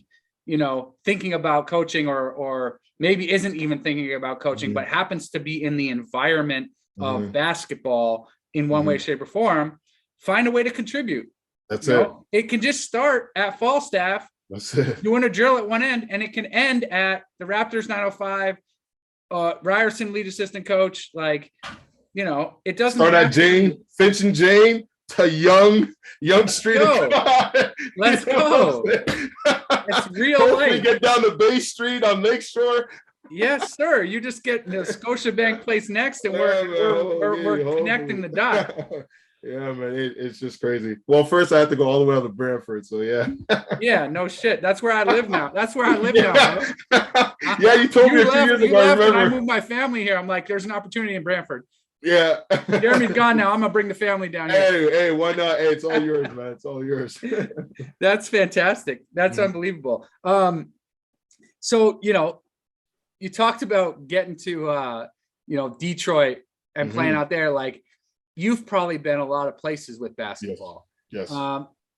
thinking about coaching or maybe isn't even thinking about coaching, but happens to be in the environment of basketball in one way, shape, or form, find a way to contribute. That's it. It can just start at Falstaff. That's it. Doing a drill at one end, and it can end at the Raptors 905. Ryerson lead assistant coach, it doesn't start at Jane, Finch and Jane to Young Street. Let's go. It's real Hopefully life. Get down to Bay Street on Lakeshore. Yes, sir. You just get the Scotiabank place next, and we're connecting the dot. Yeah, man, it's just crazy. Well, first I have to go all the way out to Brantford, so yeah. Yeah, no shit. That's where I live now. Now. Yeah, you told me a few years ago. I remember. I moved my family here. I'm like, there's an opportunity in Brantford. Yeah. Jeremy's gone now. I'm gonna bring the family down here. Hey, why not? Hey, it's all yours, man. It's all yours. That's fantastic. That's unbelievable. So you talked about getting to Detroit and playing out there. Like, you've probably been a lot of places with basketball. Yes.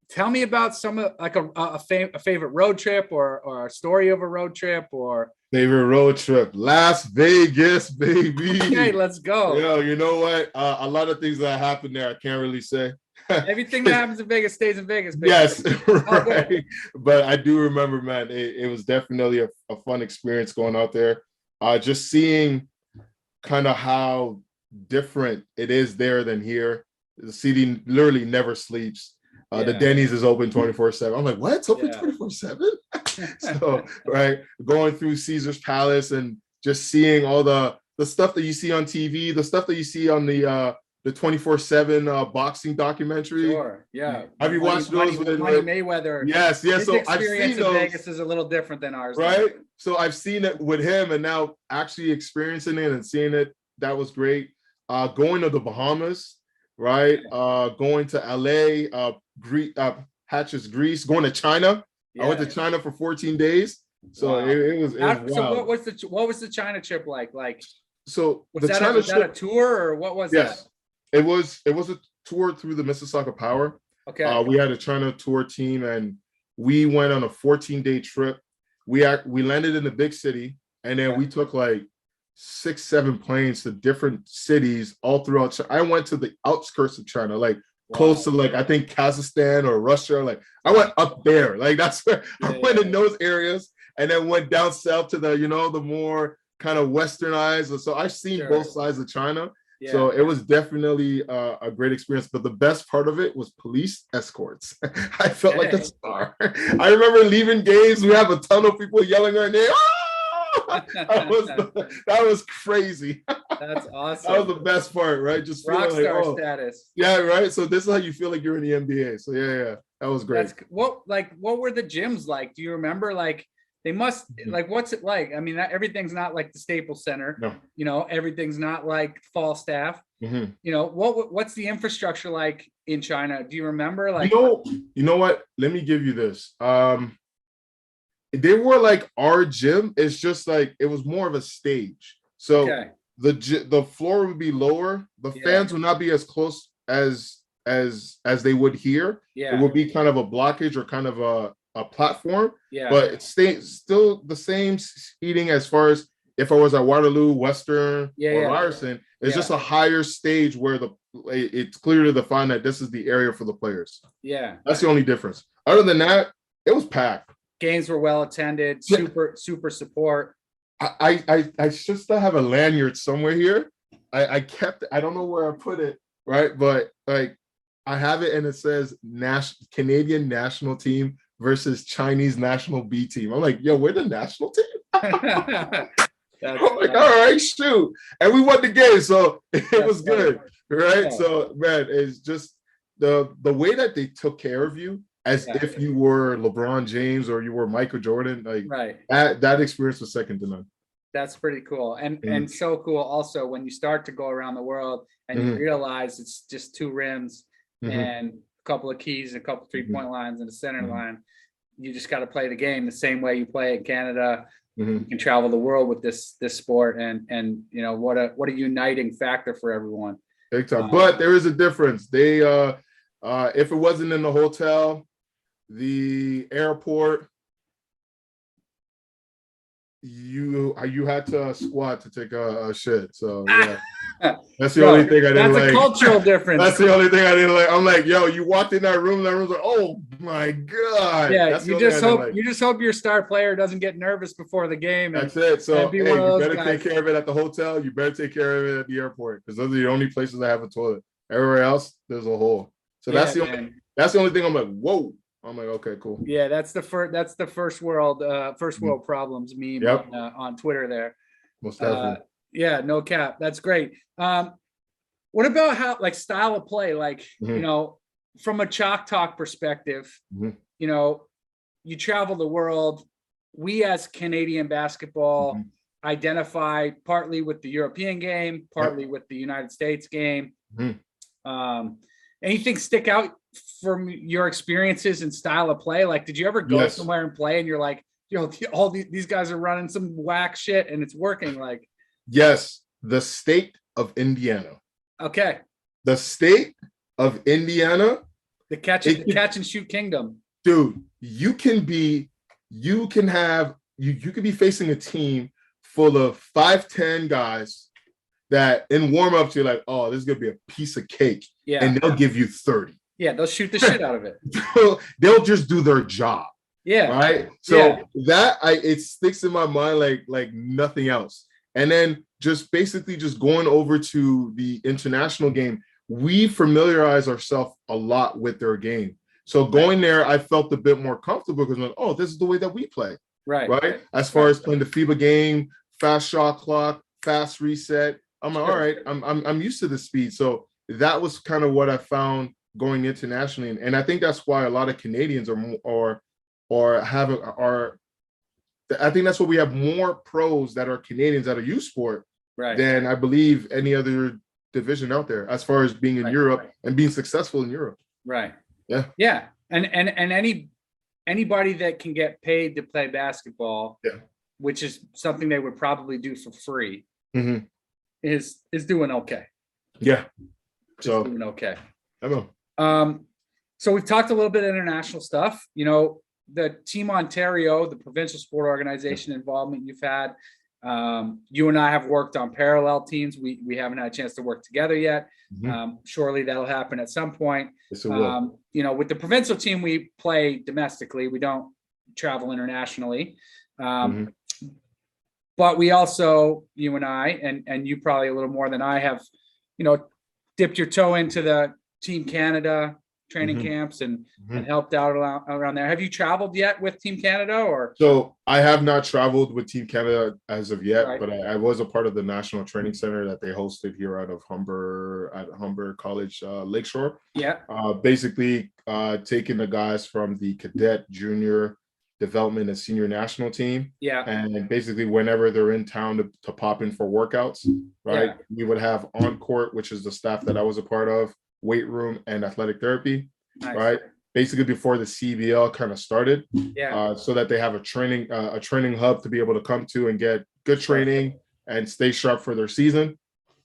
Tell me about some of a favorite road trip or a story of a road trip or favorite road trip. Las Vegas, baby. Okay, let's go. You know what? A lot of things that happened there, I can't really say. Everything that happens in Vegas stays in Vegas, baby. Yes, right. But I do remember, man, it was definitely a fun experience going out there. Just seeing kind of how different it is there than here. The seating literally never sleeps. The Denny's is open 24/7. I'm like, what? It's open 24/7? So, right, going through Caesar's Palace and just seeing all the stuff that you see on TV, the stuff that you see on the 24/7 boxing documentary. Sure. Yeah. Have you watched those with Mayweather? Yes. His So I've experience seen in those. Vegas is a little different than ours, right? So I've seen it with him, and now actually experiencing it and seeing it, that was great. Going to the Bahamas, right? Going to LA, Hatches, Greece. Going to China. I went to China for 14 days. So it was wild. So what was the China trip like? So was that a tour or what was that? Yes, it was a tour through the Mississauga Power. Okay. We had a China tour team, and we went on a 14-day trip. We landed in the big city, and then we took like 6-7 planes to different cities all throughout China. I went to the outskirts of China, like close to like I think Kazakhstan or Russia. Like I went up there, like that's where I went in those areas, and then went down south to the the more kind of westernized. So I've seen both sides of China. Yeah. So it was definitely a great experience. But the best part of it was police escorts. I felt like a star. I remember leaving games. We have a ton of people yelling our name. Oh! that was crazy. That's awesome. That was the best part, right? Just rock star like, status. Yeah, right. So this is how you feel like you're in the NBA. So yeah, that was great. What were the gyms like? Do you remember? Like they must what's it like? I mean, everything's not like the Staples Center. No. Everything's not like Falstaff. Mm-hmm. What's the infrastructure like in China? Do you remember? Like you know what? Let me give you this. They were like our gym. It's just like it was more of a stage. So the floor would be lower. The fans would not be as close as they would here. Yeah. It would be kind of a blockage or kind of a platform. Yeah. But it's still the same seating as far as if I was at Waterloo, Western, or Ryerson. It's just a higher stage where it's clearly defined that this is the area for the players. Yeah. That's the only difference. Other than that, it was packed. Games were well attended, super support. I should still have a lanyard somewhere here. I kept it. I don't know where I put it, right? But like I have it and it says Canadian national team versus Chinese national B team. I'm like, yo, we're the national team. I'm like, all right, shoot. And we won the game, so it was good, right? Yeah. So man, it's just the way that they took care of you as if you were LeBron James or you were Michael Jordan, like that experience was second to none. That's pretty cool. And so cool also when you start to go around the world and you realize it's just 2 rims and a couple of keys, a couple 3-point lines and a center line. You just got to play the game the same way you play in Canada. You can travel the world with this sport and what a uniting factor for everyone. Big time. But there is a difference. They if it wasn't in the hotel, the airport, you had to squat to take a shit. So yeah, that's the only thing I didn't like. That's a cultural difference. That's the only thing I didn't like. I'm like, yo, you walked in that room like, oh my god. Yeah, you just hope your star player doesn't get nervous before the game. That's it. So hey, you better take care of it at the hotel. You better take care of it at the airport because those are the only places that have a toilet. Everywhere else, there's a hole. So that's the only thing I'm like, whoa. I'm like, okay, cool. Yeah, that's the first world problems meme on Twitter there. Most definitely. Yeah, no cap. That's great. What about how style of play? Like, from a Chalk Talk perspective, you travel the world. We as Canadian basketball identify partly with the European game, partly with the United States game. Anything stick out from your experiences and style of play? Like, did you ever go somewhere and play and you're like, all these guys are running some whack shit and it's working? Like, yes, the state of Indiana. Okay. The state of Indiana. The catch and shoot kingdom. Dude, you could be facing a team full of 5'10" guys that in warm-ups you're like, oh, this is gonna be a piece of cake. Yeah. And they'll give you 30. Yeah, they'll shoot the shit out of it. They'll just do their job. Yeah. Right. So it sticks in my mind like nothing else. And then just basically just going over to the international game, we familiarize ourselves a lot with their game. So going there, I felt a bit more comfortable because like, oh, this is the way that we play. Right. As far as playing the FIBA game, fast shot clock, fast reset. I'm like, all right, I'm used to the speed. So that was kind of what I found going internationally. And I think that's why a lot of Canadians I think that's what we have more pros that are Canadians that are Usport than I believe any other division out there as far as being in Europe and being successful in Europe. Right. Yeah. Yeah. And anybody that can get paid to play basketball, which is something they would probably do for free, is doing okay. Yeah. So doing okay. I know. So we've talked a little bit of international stuff. You know, the Team Ontario, the provincial sport organization involvement you've had. You and I have worked on parallel teams. We haven't had a chance to work together yet. Surely that'll happen at some point. Yes, it will. You know, with the provincial team, we play domestically. We don't travel internationally. But we also, you and I, and you probably a little more than I have, you know, dipped your toe into the Team Canada training camps and helped out around there. Have you traveled yet with Team Canada or? So I have not traveled with Team Canada as of yet, but I was a part of the National Training Center that they hosted here out of Humber College, Lakeshore. Yeah. Basically taking the guys from the cadet, junior, development and senior national team. Yeah. And basically whenever they're in town to pop in for workouts, right? Yeah. We would have on court, which is the staff that I was a part of, weight room and athletic therapy, right? Basically before the CBL kind of started, so that they have a training hub to be able to come to and get good training and stay sharp for their season.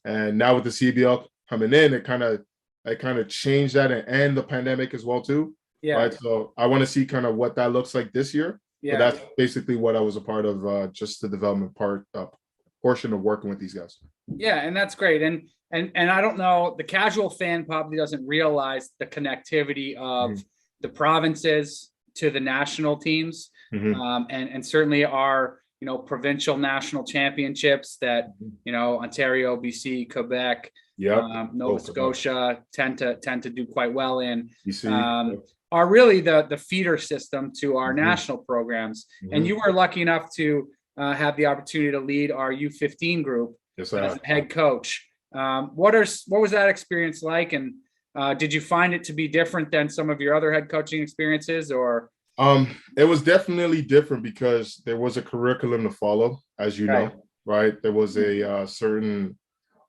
And now with the CBL coming in, it kind of changed that and the pandemic as well too. Yeah. Right. So I want to see kind of what that looks like this year. Yeah. But that's basically what I was a part of, just the development portion of working with these guys. Yeah, and that's great. And I don't know, the casual fan probably doesn't realize the connectivity of the provinces to the national teams, and certainly our, you know, provincial national championships that, you know, Ontario, BC, Quebec, Nova Scotia tend to do quite well in. Are really the feeder system to our national programs. And you were lucky enough to have the opportunity to lead our U15 group as a head coach. What was that experience like? And did you find it to be different than some of your other head coaching experiences or? It was definitely different because there was a curriculum to follow, as you know, right? There was a certain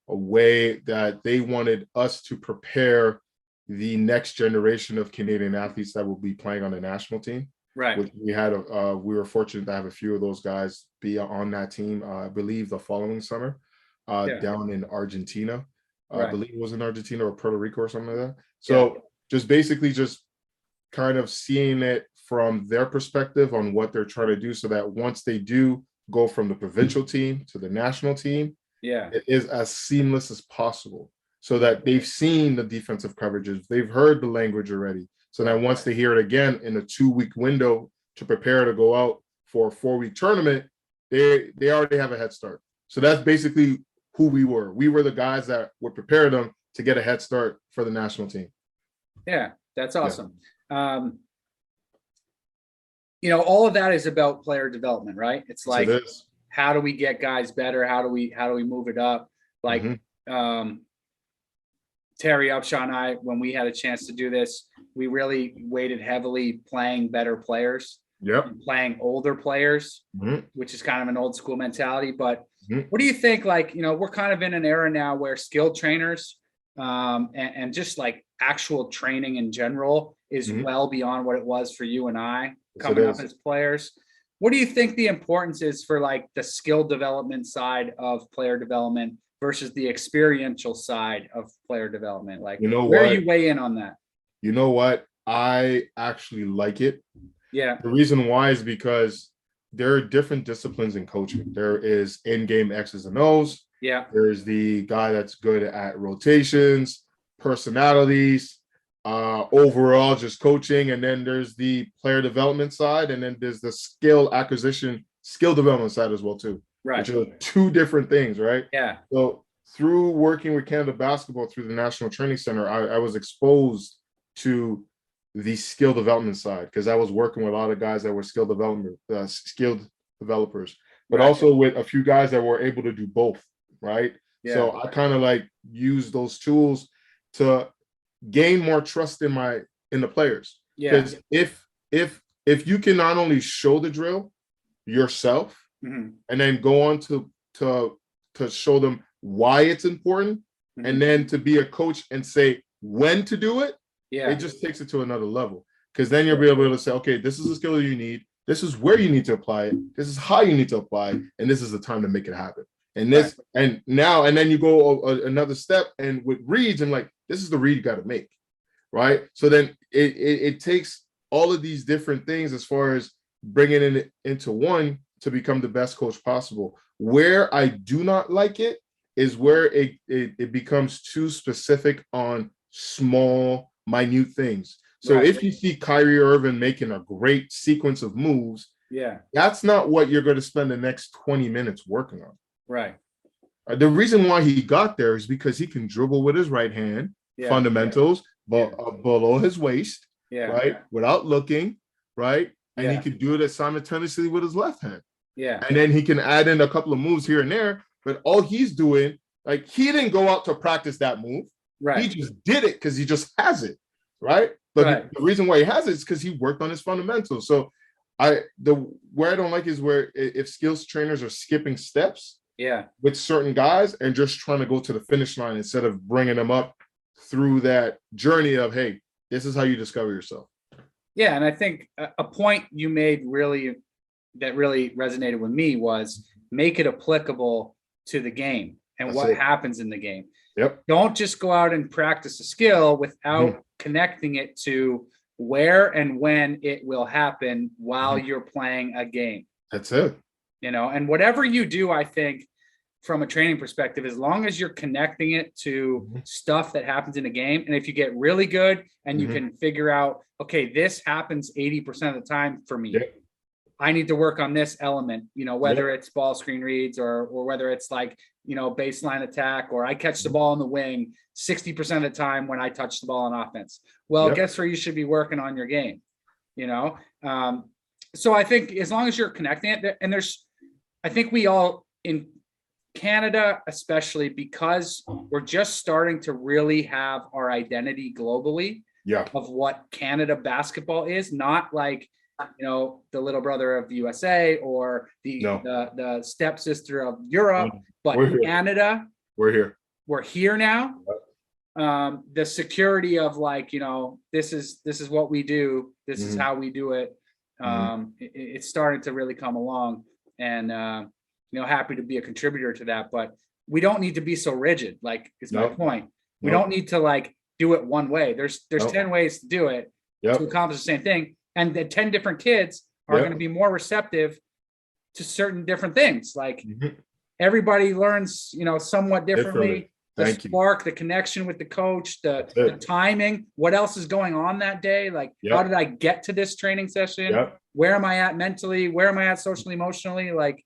way that they wanted us to prepare the next generation of Canadian athletes that will be playing on the national team. Right. Which we were fortunate to have a few of those guys be on that team, I believe the following summer, down in Argentina. I believe it was in Argentina or Puerto Rico or something like that. So just basically just kind of seeing it from their perspective on what they're trying to do so that once they do go from the provincial team to the national team, it is as seamless as possible so that they've seen the defensive coverages, they've heard the language already. So that once they hear it again in a 2-week window to prepare to go out for a 4-week tournament, they already have a head start. So that's basically who we were. We were the guys that would prepare them to get a head start for the national team. Yeah, that's awesome. Yeah. You know, all of that is about player development, right? It's like, how do we get guys better? How do we move it up? Like, Terry Upshaw and I, when we had a chance to do this, we really weighted heavily playing better players, playing older players, which is kind of an old school mentality. But what do you think? Like, you know, we're kind of in an era now where skilled trainers and just like actual training in general is well beyond what it was for you and I coming up as players. What do you think the importance is for like the skill development side of player development versus the experiential side of player development? Like, you know, where do you weigh in on that? You know what? I actually like it. Yeah. The reason why is because there are different disciplines in coaching. There is in-game X's and O's. Yeah. There's the guy that's good at rotations, personalities, overall just coaching, and then there's the player development side, and then there's the skill acquisition, skill development side as well too, Right. which are two different things, right? Yeah. So through working with Canada Basketball through the National Training Center, I was exposed to the skill development side, because I was working with a lot of guys that were skilled developers, but also with a few guys that were able to do both, right? Yeah. So I kind of like use those tools to gain more trust in the players. Because if you can not only show the drill yourself, and then go on to show them why it's important, and then to be a coach and say when to do it, it just takes it to another level. Because then you'll be able to say, okay, this is the skill you need, this is where you need to apply it, this is how you need to apply it, and this is the time to make it happen. And this and then you go another step, and with reads, and like, this is the read you got to make, right? So then it takes all of these different things as far as bringing it into one to become the best coach possible. Where I do not like it is where it becomes too specific on small, minute things. So if you see Kyrie Irving making a great sequence of moves, that's not what you're going to spend the next 20 minutes working on. Right. The reason why he got there is because he can dribble with his right hand, fundamentals, below his waist, right, without looking, right, and he can do it simultaneously with his left hand. Yeah. And then he can add in a couple of moves here and there, but all he's doing, like, he didn't go out to practice that move. Right. He just did it because he just has it, right? But the reason why he has it is because he worked on his fundamentals. So where I don't like is where if skills trainers are skipping steps with certain guys and just trying to go to the finish line instead of bringing them up through that journey of, hey, this is how you discover yourself. Yeah, and I think a point you made that really resonated with me was make it applicable to the game and what happens in the game. Yep. Don't just go out and practice a skill without connecting it to where and when it will happen while you're playing a game. That's it. You know, and whatever you do, I think from a training perspective, as long as you're connecting it to stuff that happens in a game, and if you get really good and you can figure out, okay, this happens 80% of the time for me. Yep. I need to work on this element, you know, whether it's ball screen reads or whether it's like, you know, baseline attack, or I catch the ball in the wing 60% of the time when I touch the ball on offense. Well, guess where you should be working on your game, you know? So I think as long as you're connecting it, and I think we all in Canada, especially because we're just starting to really have our identity globally of what Canada basketball is, not like, you know, the little brother of the USA or the stepsister of Europe, but Canada. We're here now. The security of, like, you know, this is what we do. This is how we do it. It's starting to really come along, and you know, happy to be a contributor to that. But we don't need to be so rigid. Like, is my point. We don't need to like do it one way. There's 10 ways to do it to accomplish the same thing. And the 10 different kids are going to be more receptive to certain different things. Like everybody learns, you know, somewhat differently. The spark, the connection with the coach, the timing, what else is going on that day? Like, how did I get to this training session? Where am I at mentally? Where am I at socially, emotionally? Like,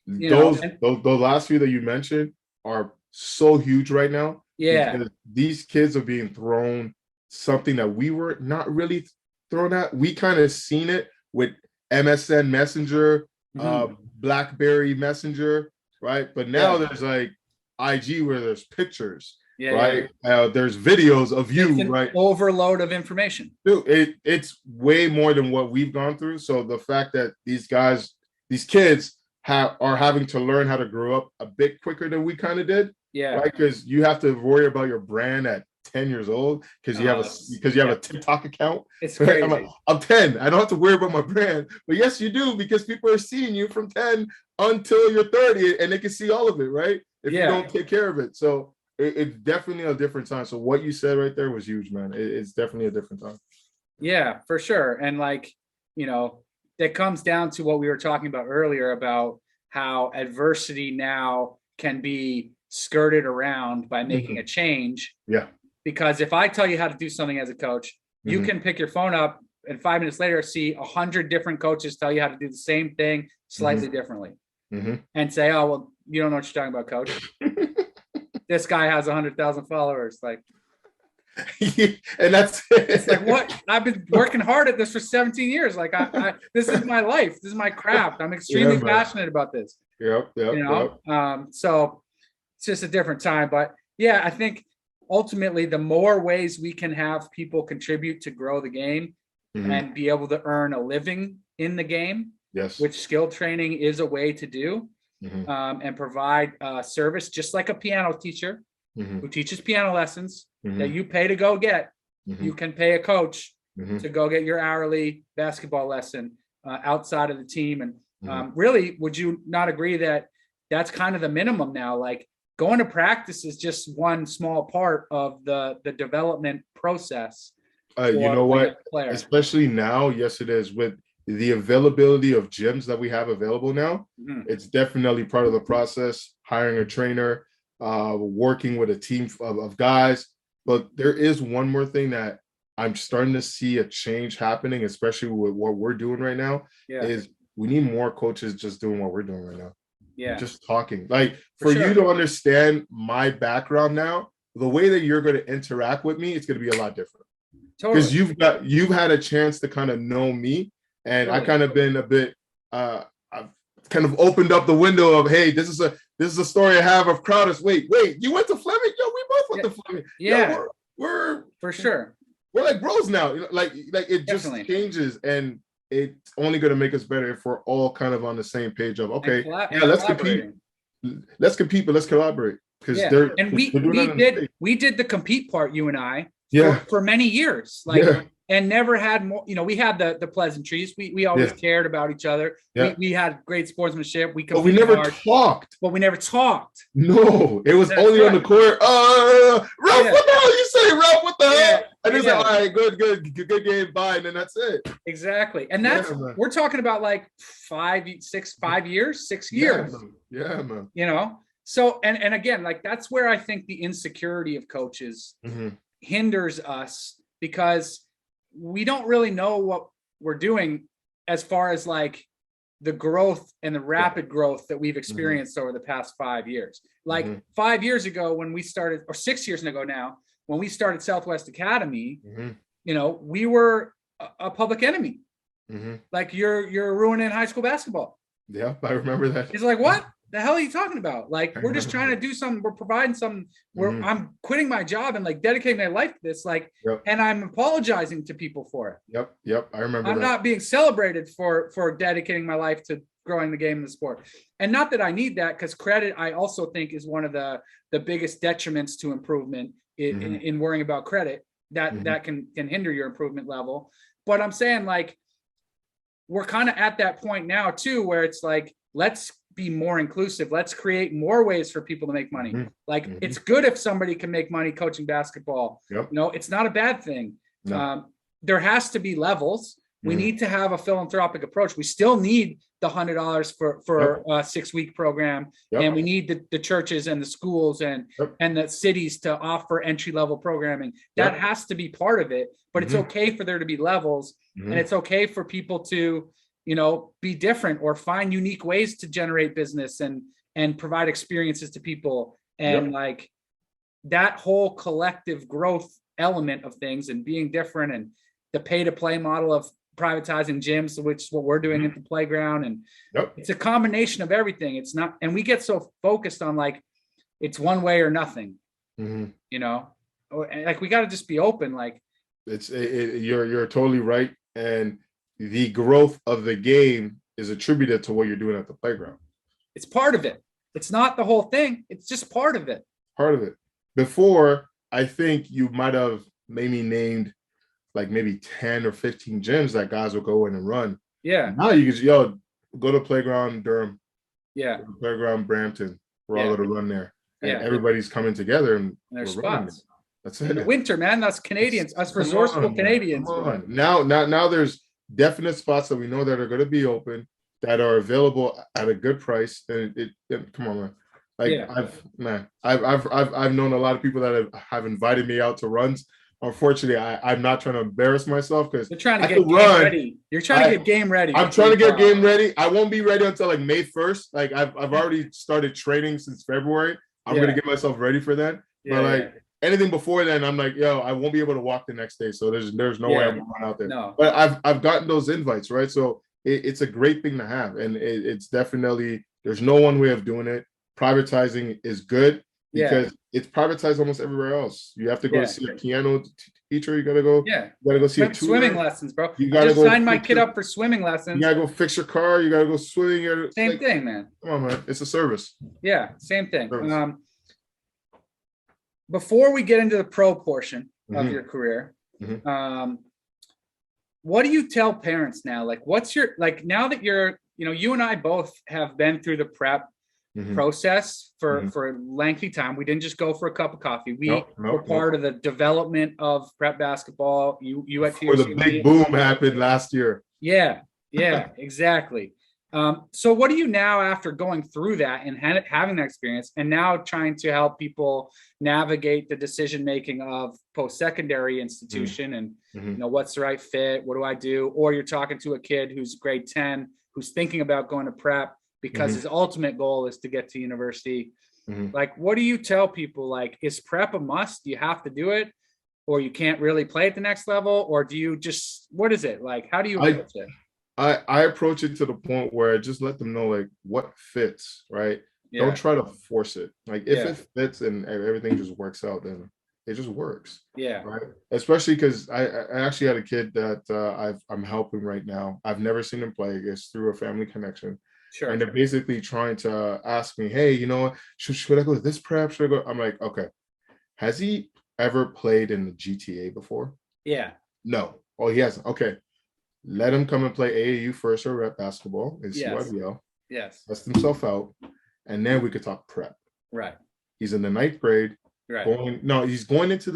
those last few that you mentioned are so huge right now. Yeah. Because these kids are being thrown something that we were not really thrown at. We kind of seen it with MSN Messenger, BlackBerry Messenger, right? But now there's like IG where there's pictures, right? There's videos of you, it's an right? Overload of information. Dude, it's way more than what we've gone through. So the fact that these kids are having to learn how to grow up a bit quicker than we kind of did, right? Because you have to worry about your brand at 10 years old because you have a TikTok account. It's crazy. I'm 10. I don't have to worry about my brand. But yes, you do, because people are seeing you from 10 until you're 30 and they can see all of it, right? If you don't take care of it. So it's definitely a different time. So what you said right there was huge, man. It's definitely a different time. Yeah, for sure. And like, you know, that comes down to what we were talking about earlier about how adversity now can be skirted around by making a change. because if I tell you how to do something as a coach, you can pick your phone up and 5 minutes later see 100 different coaches tell you how to do the same thing slightly differently and say, oh, well, you don't know what you're talking about, coach. This guy has 100,000 followers. Like, and that's it's like, what? I've been working hard at this for 17 years. Like, this is my life. This is my craft. I'm extremely passionate about this. Yep. You know, so it's just a different time. But yeah, I think ultimately the more ways we can have people contribute to grow the game and be able to earn a living in the game, which skill training is a way to do, and provide service, just like a piano teacher who teaches piano lessons that you pay to go get. You can pay a coach to go get your hourly basketball lesson outside of the team. And really, would you not agree that that's kind of the minimum now? Like, going to practice is just one small part of the development process. You know what? Especially now, yes, it is. With the availability of gyms that we have available now, it's definitely part of the process. Hiring a trainer, working with a team of guys. But there is one more thing that I'm starting to see a change happening, especially with what we're doing right now, is we need more coaches just doing what we're doing right now. Just talking. Like, for you to understand my background now, the way that you're going to interact with me, it's going to be a lot different. Because you've had a chance to kind of know me, and I kind of been a bit I've kind of opened up the window of, hey, this is a story I have of Crowders. Wait, you went to Fleming? Yo, we both went to Fleming. Yo, we're for sure. We're like bros now. Like it just changes, and it's only going to make us better if we're all kind of on the same page of, okay, let's compete. Let's compete, but let's collaborate. Because we did the compete part, you and I, for many years. And never had more, we had the pleasantries. We always cared about each other. We had great sportsmanship. But we never talked. No, it was only on the court. Ralph, what the hell you say, Ralph? What the hell? And it's like, all right, good game, bye, and then that's it. Exactly. And that's we're talking about like 5 years, 6 years. Yeah, man. So and again, like, that's where I think the insecurity of coaches hinders us, because we don't really know what we're doing as far as like the growth and the rapid growth that we've experienced over the past 5 years. Like 5 years ago when we started, or 6 years ago now, when we started Southwest Academy, we were a public enemy. Like, you're ruining high school basketball. Yeah, I remember that. It's like, what the hell are you talking about? Like, we're just trying to do something. We're providing something. I'm quitting my job and like dedicating my life to this. Like, and I'm apologizing to people for it. Yep. I remember. I'm not being celebrated for dedicating my life to growing the game and the sport. And not that I need that, because credit, I also think, is one of the biggest detriments to improvement in worrying about credit. That can hinder your improvement level. But I'm saying, like, we're kind of at that point now too, where it's like, let's be more inclusive. Let's create more ways for people to make money. Like, it's good if somebody can make money coaching basketball. It's not a bad thing. There has to be levels. We need to have a philanthropic approach. We still need the $100 for a 6-week program. And we need the churches and the schools and the cities to offer entry-level programming. That has to be part of it, but it's okay for there to be levels, and it's okay for people to, be different or find unique ways to generate business and provide experiences to people. And like, that whole collective growth element of things and being different, and the pay to play model of privatizing gyms, which is what we're doing at the playground. And it's a combination of everything. It's not, and we get so focused on like, it's one way or nothing, like, we got to just be open. Like, you're totally right. And the growth of the game is attributed to what you're doing at the playground. It's part of it. It's not the whole thing. It's just part of it. Before, I think you might have maybe named like maybe 10 or 15 gyms that guys will go in and run. Now you can just, go to playground Durham. Go to playground Brampton. We're all going to run there. And everybody's coming together, and there's spots. That's it. In the winter, man. That's Canadians. Us resourceful Canadians. Now there's definite spots that we know that are going to be open, that are available at a good price. And come on, man. Like Yeah. I've known a lot of people that have invited me out to runs. Unfortunately, I'm not trying to embarrass myself because You're trying to I get can game run. ready. You're trying to get game ready. I'm trying to get game ready. I won't be ready until like May 1st. Like I've already started training since February. I'm gonna get myself ready for that. But like anything before then, I'm like, yo, I won't be able to walk the next day. So there's no way I'm going out there. No. But I've gotten those invites, right? So it's a great thing to have, and it's definitely there's no one way of doing it. Privatizing is good because it's privatized almost everywhere else. You have to go to see a piano teacher. You gotta go. Yeah. You gotta go see a tutor. Swimming lessons, bro. You I gotta just go signed my kid up for swimming lessons. You gotta go fix your car. You gotta go swimming. Same thing, man. Come on, man. It's a service. Yeah, same thing. Service. Before we get into the pro portion of your career, what do you tell parents now? Like, what's your, like, now that you're, you and I both have been through the prep process for a lengthy time. We didn't just go for a cup of coffee. We were part of the development of prep basketball. You at TSU. Where the big boom happened last year. Yeah, exactly. So what do you now, after going through that and having that experience, and now trying to help people navigate the decision making of post-secondary institution and what's the right fit? What do I do? Or you're talking to a kid who's grade 10 who's thinking about going to prep because his ultimate goal is to get to university. Like, what do you tell people? Like, is prep a must? Do you have to do it, or you can't really play at the next level? Or do you just, what is it like? How do you approach it? I approach it to the point where I just let them know like what fits, right? Don't try to force it. Like if it fits and everything just works out, then it just works. Right. Especially because I actually had a kid that I'm helping right now. I've never seen him play. It's through a family connection. Sure. And they're basically trying to ask me, hey, should I go to this prep? Should I go? I'm like, okay. Has he ever played in the GTA before? Yeah. No. Oh, he hasn't. Okay. Let him come and play AAU first or rep basketball in CYBL. Yes. Test himself out. And then we could talk prep. Right. He's in the 9th grade. Right. He's going into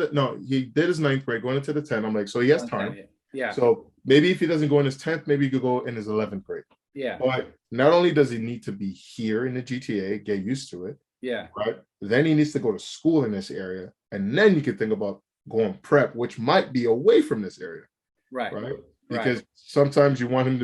he did his 9th grade, going into the 10th. I'm like, so he has time. Yeah. So maybe if he doesn't go in his 10th, maybe he could go in his 11th grade. Yeah. But not only does he need to be here in the GTA, get used to it. Yeah. Right. Then he needs to go to school in this area. And then you can think about going prep, which might be away from this area. Right. Right. Because sometimes you want him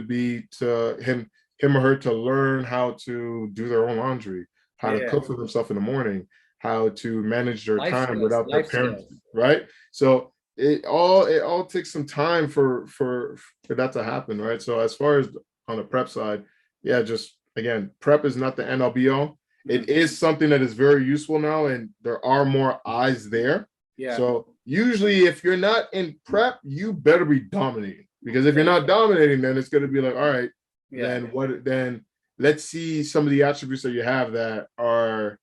or her to learn how to do their own laundry, how to cook for themselves in the morning, how to manage their time without their parents, right? So it all takes some time for that to happen, right? So as far as on the prep side, just again, prep is not the end all be all. It is something that is very useful now, and there are more eyes there. Yeah. So usually, if you're not in prep, you better be dominating. Because if you're not dominating, then it's going to be like, all right, then let's see some of the attributes that you have that are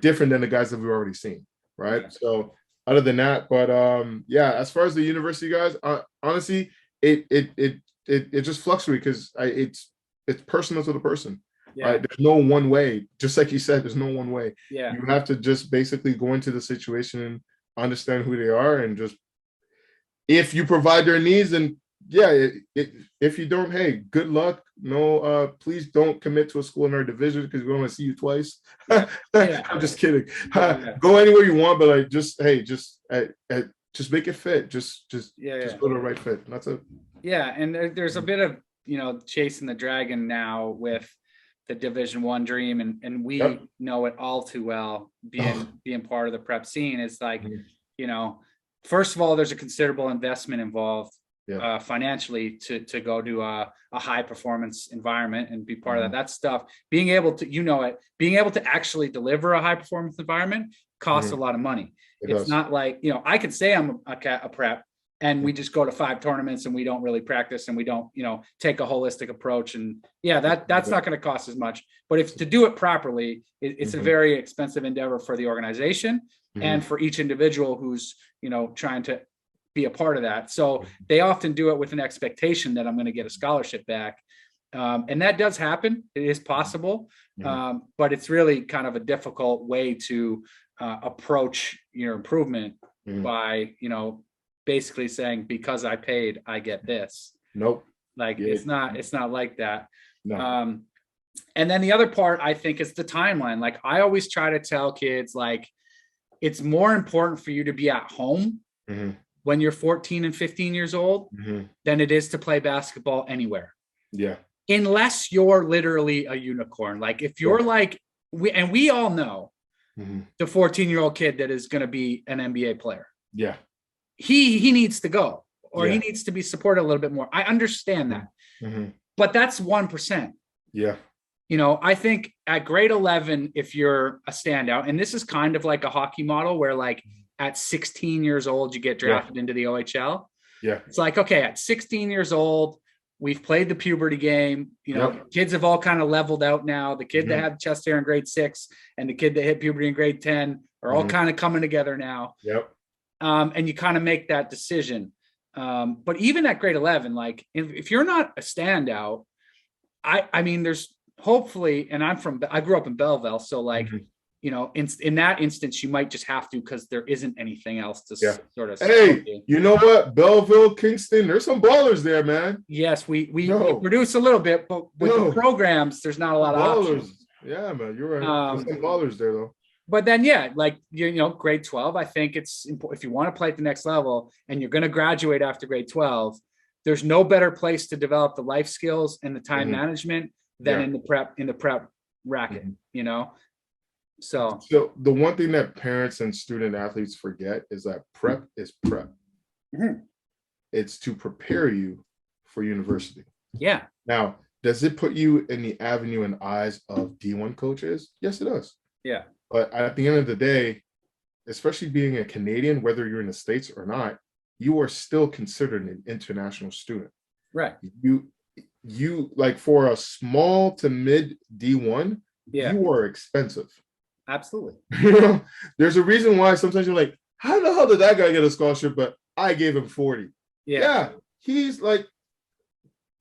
different than the guys that we've already seen, right? Yeah. So other than that, but as far as the university guys, honestly, it just fluctuates because it's personal to the person. Yeah. Right? There's no one way. Just like you said, there's no one way. Yeah. You have to just basically go into the situation, understand who they are, and just if you provide their needs, and if you don't, hey, good luck. No, please don't commit to a school in our division because we want to see you twice. I'm just kidding. Go anywhere you want, but like just make it fit. Just go to the right fit. That's it. Yeah, and there's a bit of chasing the dragon now with the Division I dream, and we know it all too well. Being part of the prep scene is like first of all, there's a considerable investment involved financially to go to a high performance environment and be part of that. That stuff, being able to actually deliver a high performance environment costs a lot of money. It's not like, I could say I'm a prep and we just go to 5 tournaments and we don't really practice and we don't, take a holistic approach. And that's not going to cost as much. But if to do it properly, it's a very expensive endeavor for the organization and for each individual who's, trying to be a part of that. So they often do it with an expectation that I'm going to get a scholarship back. And that does happen. It is possible. But it's really kind of a difficult way to approach your improvement by, basically saying, because I paid, I get this. Nope. Like it's not like that. No. And then the other part, I think, is the timeline. Like I always try to tell kids, like, it's more important for you to be at home when you're 14 and 15 years old than it is to play basketball anywhere. Yeah. Unless you're literally a unicorn. Like if you're like, we all know the 14-year-old kid that is going to be an NBA player. Yeah. He needs to go, or he needs to be supported a little bit more. I understand that. But that's 1%. Yeah. You know, I think at grade 11, if you're a standout, and this is kind of like a hockey model where like at 16 years old, you get drafted into the OHL. Yeah. It's like, okay, at 16 years old, we've played the puberty game. You know, kids have all kind of leveled out now. The kid that had chest hair in grade 6 and the kid that hit puberty in grade 10 are all kind of coming together now. Yep. And you kind of make that decision. But even at grade 11, like if you're not a standout, I mean, there's hopefully, and I grew up in Belleville. So like, you know, in that instance, you might just have to, because there isn't anything else to sort of. Hey, you know what? Belleville, Kingston, there's some ballers there, man. Yes, we produce a little bit, but with the programs, there's not a lot of options. Yeah, man, you're right. There's some ballers there, though. But then, like, you know, grade 12, I think it's important if you want to play at the next level and you're going to graduate after grade 12, there's no better place to develop the life skills and the time management than in the prep racket, you know? So the one thing that parents and student athletes forget is that prep is prep. It's to prepare you for university. Yeah. Now, does it put you in the avenue and eyes of D1 coaches? Yes, it does. Yeah. But at the end of the day, especially being a Canadian, whether you're in the States or not, you are still considered an international student. Right. You like, for a small to mid D1, you are expensive. Absolutely. You know, there's a reason why sometimes you're like, how the hell did that guy get a scholarship, but I gave him 40? Yeah, he's like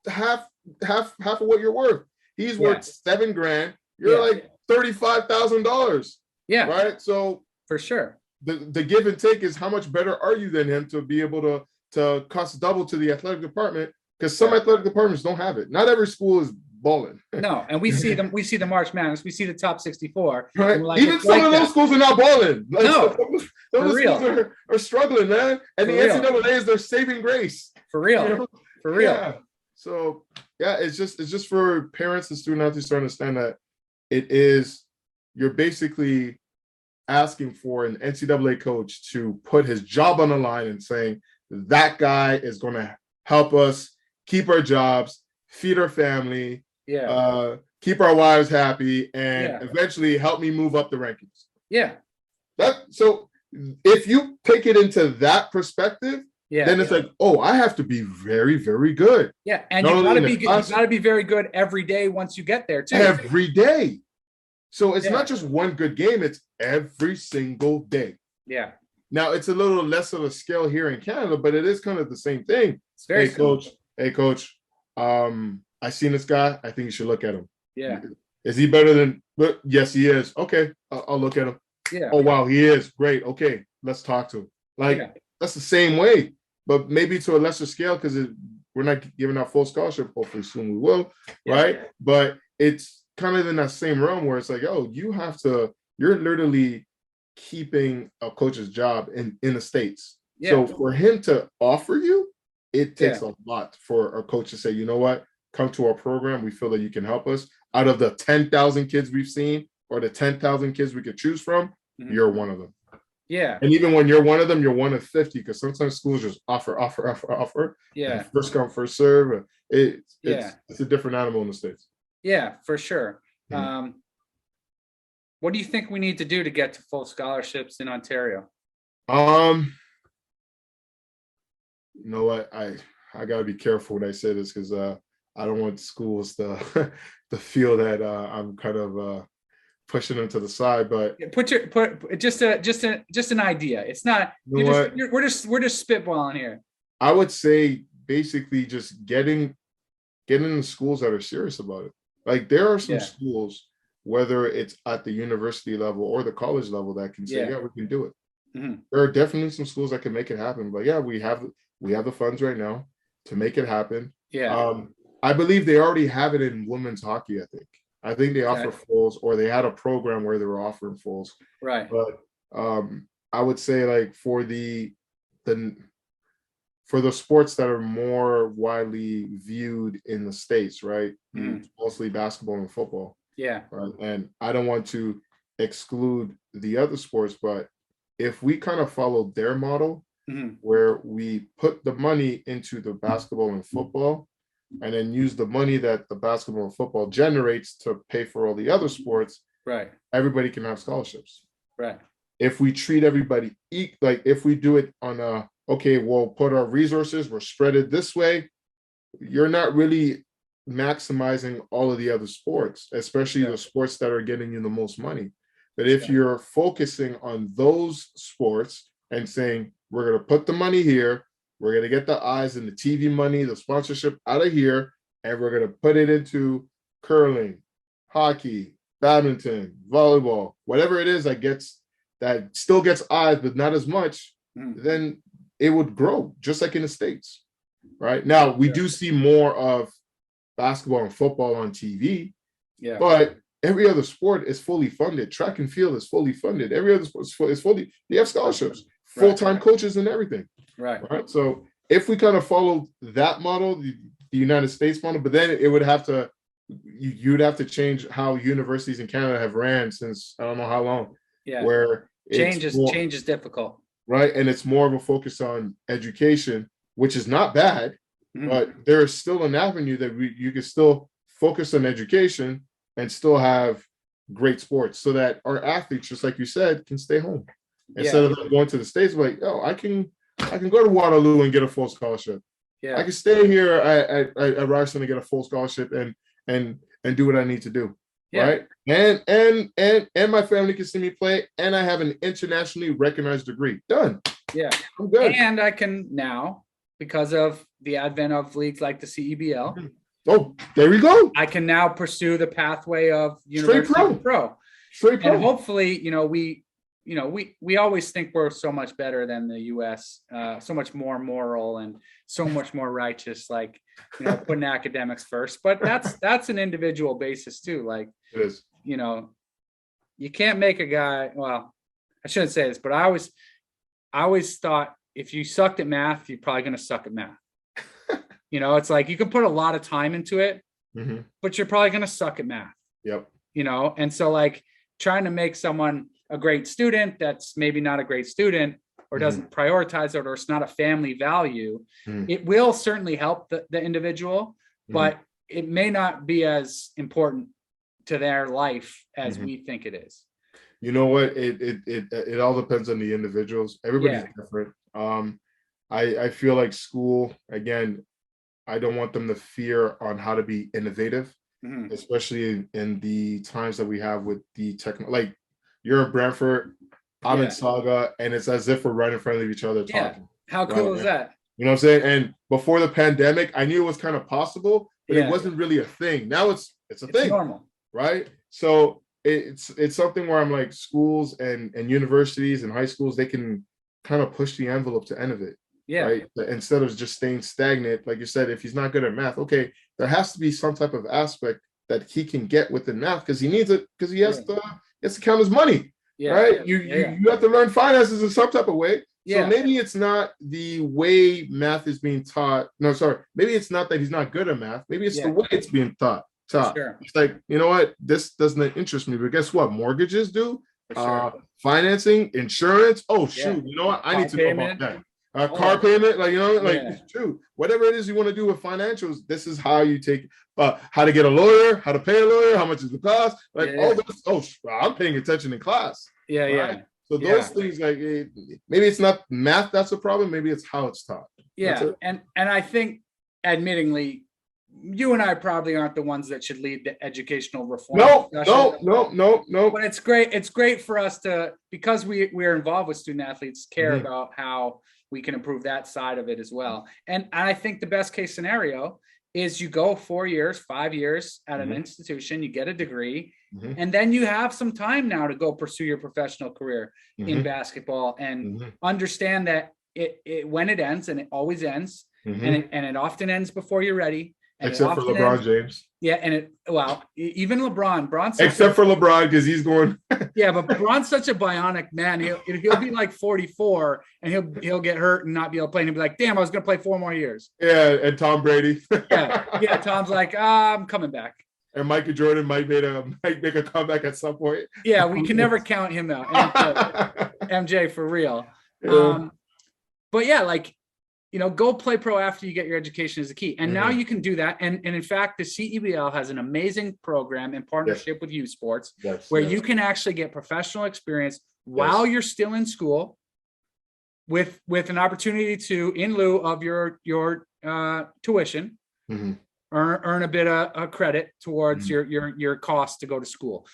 half of what you're worth. He's worth $7,000. You're like $35,000. Yeah. Right. So for sure, the give and take is how much better are you than him to be able to cost double to the athletic department, because some athletic departments don't have it. Not every school is balling. No, and we see them. We see the March Madness. We see the top 64. Right. Like, even some of those schools are not balling. Like, no, some schools are struggling, man. And the NCAA is their saving grace. For real. You know? For real. Yeah. So it's just for parents and student athletes to understand that you're basically asking for an NCAA coach to put his job on the line and saying that guy is going to help us keep our jobs, feed our family, keep our wives happy, and eventually help me move up the rankings. Yeah. So if you take it into that perspective, then it's like, oh, I have to be very, very good. Yeah, and you gotta be very good every day once you get there too. Every day. So it's not just one good game, it's every single day. Yeah. Now it's a little less of a scale here in Canada, but it is kind of the same thing. It's very coach. Hey, coach. I seen this guy. I think you should look at him. Yeah. Is he better than? But yes, he is. Okay, I'll look at him. Yeah. Oh wow, he is great. Okay, let's talk to him. Like that's the same way, but maybe to a lesser scale, because we're not giving out full scholarship. Hopefully soon we will, right? But it's kind of in that same realm where it's like, oh, you're literally keeping a coach's job in the States. Yeah. So for him to offer you, it takes a lot for a coach to say, you know what, come to our program. We feel that you can help us. Out of the 10,000 kids we've seen, or the 10,000 kids we could choose from, you're one of them. Yeah. And even when you're one of them, you're one of 50, because sometimes schools just offer. Yeah. First come, first serve. It's a different animal in the States. Yeah, for sure. What do you think we need to do to get to full scholarships in Ontario? You know what? I gotta be careful when I say this, because I don't want schools to to feel that I'm kind of pushing them to the side. But put just an idea. It's not. We're just spitballing here. I would say basically just getting in schools that are serious about it. Like there are some schools, whether it's at the university level or the college level, that can say, we can do it. Mm-hmm. There are definitely some schools that can make it happen. But we have the funds right now to make it happen. Yeah. I believe they already have it in women's hockey, I think. I think they offer fulls, or they had a program where they were offering fulls. Right. But I would say like for the sports that are more widely viewed in the States, right? Mostly basketball and football. Yeah. Right. And I don't want to exclude the other sports, but if we kind of follow their model, where we put the money into the basketball and football, and then use the money that the basketball and football generates to pay for all the other sports, right? Everybody can have scholarships. Right. If we treat everybody like if we do it on a, okay, we'll put our resources, we're spread it this way, you're not really maximizing all of the other sports, especially the sports that are getting you the most money. But if you're focusing on those sports and saying, we're going to put the money here, we're going to get the eyes and the TV money, the sponsorship out of here, and we're going to put it into curling, hockey, badminton, volleyball, whatever it is that still gets eyes, but not as much, then it would grow, just like in the States. Right now, we do see more of basketball and football on TV, but every other sport is fully funded. Track and field is fully funded. Every other sport is fully. You have scholarships, full-time coaches, and everything. Right. So if we kind of follow that model, the United States model, but then it would have to, you'd have to change how universities in Canada have ran since I don't know how long. Yeah. Where change is difficult. Right, and it's more of a focus on education, which is not bad, but there is still an avenue that you can still focus on education and still have great sports, so that our athletes, just like you said, can stay home instead of going to the States. Like, oh, I can go to Waterloo and get a full scholarship. Yeah, I can stay here at Ryerson and get a full scholarship and do what I need to do. Yeah. Right, and my family can see me play, and I have an internationally recognized degree. Done. Yeah, I'm good. And I can now, because of the advent of leagues like the CEBL. Oh, there we go. I can now pursue the pathway of university pro. Straight pro. And hopefully, we always think we're so much better than the US, so much more moral and so much more righteous, like, putting academics first. But that's an individual basis too. Like, it is. You can't make a guy, well, I shouldn't say this, but I always thought if you sucked at math, you're probably going to suck at math. It's like you can put a lot of time into it, but you're probably going to suck at math. Yep. And so like trying to make someone a great student that's maybe not a great student or doesn't prioritize it, or it's not a family value, it will certainly help the individual, but it may not be as important to their life as we think it is. You know what? It all depends on the individuals. Everybody's different. I feel like school, again, I don't want them to fear on how to be innovative, especially in the times that we have with the like you're in Brantford, I'm in Saga, and it's as if we're right in front of each other talking. How cool is that? You know what I'm saying? And before the pandemic, I knew it was kind of possible, but it wasn't really a thing. Now it's a thing. Normal. Right? So it's something where I'm like, schools and universities and high schools, they can kind of push the envelope to innovate. Yeah. Right. Instead of just staying stagnant, like you said, if he's not good at math, okay, there has to be some type of aspect that he can get within math, because he needs it, because he has to count his money. Yeah. Right. You have to learn finances in some type of way. So maybe it's not the way math is being taught. No, sorry. Maybe it's not that he's not good at math. Maybe it's the way it's being taught. Sure. It's like, you know what? This doesn't interest me, but guess what? Mortgages do. Financing, insurance. Oh, shoot. You know what? I need to know about that. Car payment, like, it's true. Whatever it is you want to do with financials, this is how you take how to get a lawyer, how to pay a lawyer, how much is the cost, like all this. Oh, I'm paying attention in class. So those things, like, maybe it's not math that's the problem, maybe it's how it's taught. And I think, admittingly, you and I probably aren't the ones that should lead the educational reform. No. But it's great. It's great for us to, because we're involved with student athletes, care about how we can improve that side of it as well. And I think the best case scenario is you go 4 years, 5 years at an institution, you get a degree, and then you have some time now to go pursue your professional career in basketball, and understand that it when it ends, and it always ends, and it often ends before you're ready. And except for LeBron James. Yeah, and even LeBron. Except for LeBron, because he's going. Yeah, but LeBron's such a bionic man. He'll be like 44, and he'll get hurt and not be able to play. And he'll be like, "Damn, I was going to play 4 more years." Yeah, and Tom Brady. yeah. Tom's like, I'm coming back. And Michael Jordan might make a comeback at some point. Yeah, we can never count him out. MJ for real. Yeah. But yeah, like, go play pro after you get your education is the key. And now you can do that. And in fact, the CEBL has an amazing program in partnership with Usports where you can actually get professional experience while you're still in school with an opportunity to, in lieu of your tuition, earn a bit of credit towards your cost to go to school.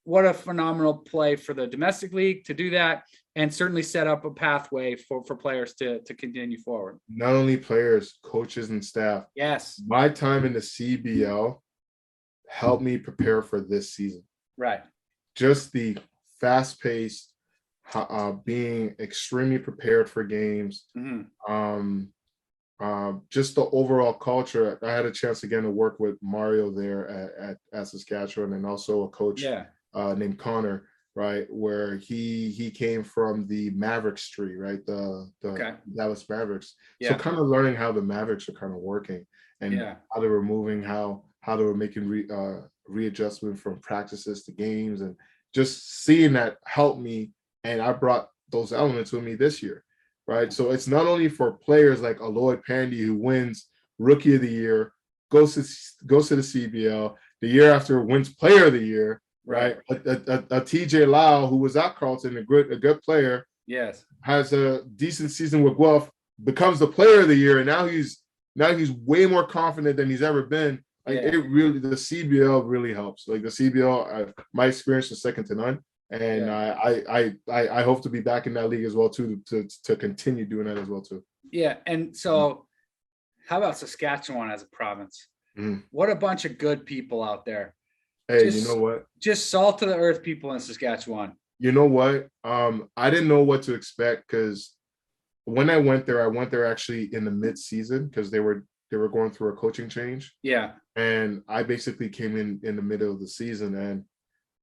What a phenomenal play for the domestic league to do that, and certainly set up a pathway for players to continue forward. Not only players, coaches, and staff. Yes. My time in the CBL helped me prepare for this season. Right. Just the fast-paced, being extremely prepared for games. Just the overall culture. I had a chance again to work with Mario there at Saskatchewan, and also a coach named Connor, right, where he came from the Mavericks tree, right, the Dallas Mavericks. So kind of learning how the Mavericks are kind of working, and how they were moving, how they were making readjustment from practices to games, and just seeing that helped me, and I brought those elements with me this year. Right. So it's not only for players like Aloy Pandy, who wins Rookie of the Year, goes to the CBL, the year after wins Player of the Year, right? A TJ Lau, who was at Carleton, a good player, has a decent season with Guelph, becomes the Player of the Year, and now he's way more confident than he's ever been. Like the CBL really helps. Like the CBL, my experience is second to none. And I hope to be back in that league as well too, to continue doing that as well too. Yeah, and so how about Saskatchewan as a province? What a bunch of good people out there. Hey, you know what? Just salt to the earth people in Saskatchewan. You know what? I didn't know what to expect, because when I went there actually in the mid-season, because they were going through a coaching change. Yeah. And I basically came in the middle of the season, and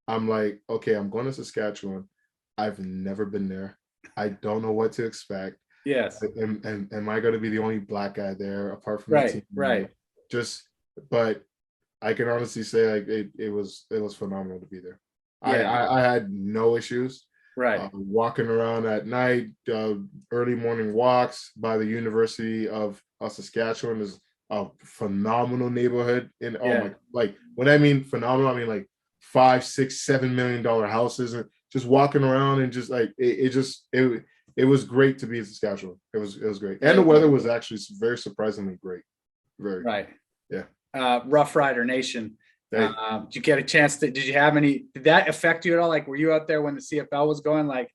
I'm like, okay, I'm going to Saskatchewan. I've never been there. I don't know what to expect. Yes. Am I going to be the only Black guy there apart from the team? Right. But I can honestly say, like, it was phenomenal to be there. Yeah. I had no issues. Right. Walking around at night, early morning walks by the University of Saskatchewan is a phenomenal neighborhood. Like when I mean phenomenal, I mean like $5, $6, $7 million houses, and just walking around, and just like it was great to be in Saskatchewan. It was great, and the weather was actually very surprisingly great. Very right. Yeah. Rough Rider Nation. Did you get a chance did that affect you at all? Like, were you out there when the CFL was going? Like,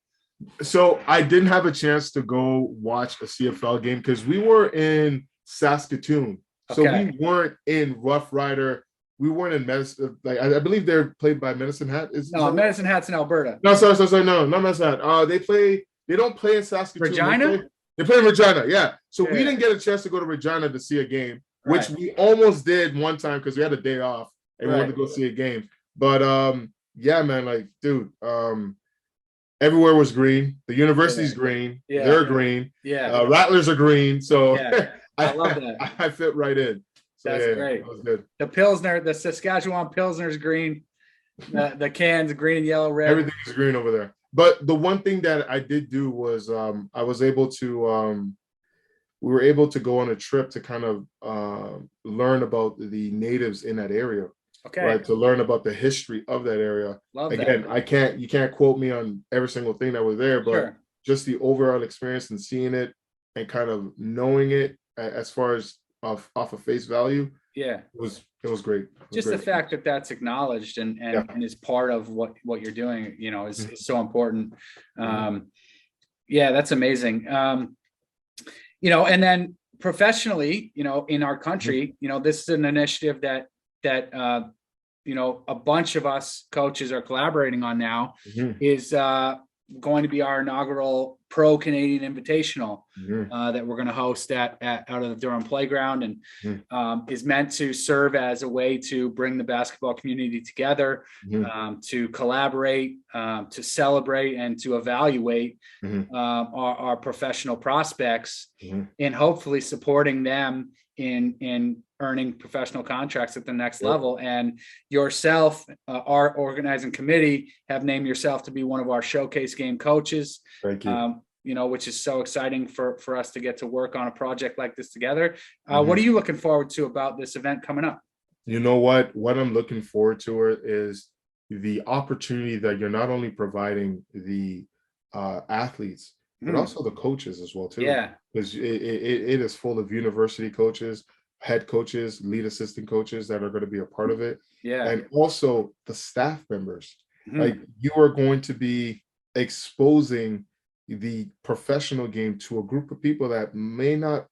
so I didn't have a chance to go watch a CFL game because we were in Saskatoon. So we weren't in Rough Rider. We weren't in Medicine. Like, I believe they're played by Medicine Hat. Medicine Hat's in Alberta. No, sorry. No, not Medicine Hat. They don't play in Saskatoon. Regina? They play in Regina, yeah. So we didn't get a chance to go to Regina to see a game, which we almost did one time because we had a day off and we wanted to go see a game. But yeah, man, like, dude, everywhere was green. The university's green. Yeah. They're green. Yeah. Rattlers are green. So I love that. I fit right in. So, that's great. That was good. The Pilsner, the Saskatchewan Pilsner's green. The cans, green and yellow, red. Everything is green over there. But the one thing that I did do was I was able to we were able to go on a trip to kind of learn about the natives in that area. Okay. Right. To learn about the history of that area. Love Again, that. You can't quote me on every single thing that was there, but just the overall experience and seeing it and kind of knowing it as far as off of face value. Yeah. It was great. Just the fact that that's acknowledged and is part of what you're doing, is so important. Yeah, that's amazing. And then professionally, in our country, this is an initiative that a bunch of us coaches are collaborating on now, is going to be our inaugural Pro Canadian Invitational Mhm. that we're going to host out of the Durham Playground, and Mhm. is meant to serve as a way to bring the basketball community together, Mhm. to collaborate, to celebrate, and to evaluate Mhm. our professional prospects, Mhm. and hopefully supporting them in earning professional contracts at the next Yep. level. And yourself, our organizing committee, have named yourself to be one of our showcase game coaches. Thank you. Which is so exciting for us to get to work on a project like this together. Mhm. What are you looking forward to about this event coming up? You know what? What I'm looking forward to it is the opportunity that you're not only providing the athletes, but also the coaches as well too. Yeah. Because it is full of university coaches, head coaches, lead assistant coaches that are going to be a part of it, Yeah. and also the staff members. Mhm. Like, you are going to be exposing the professional game to a group of people that may not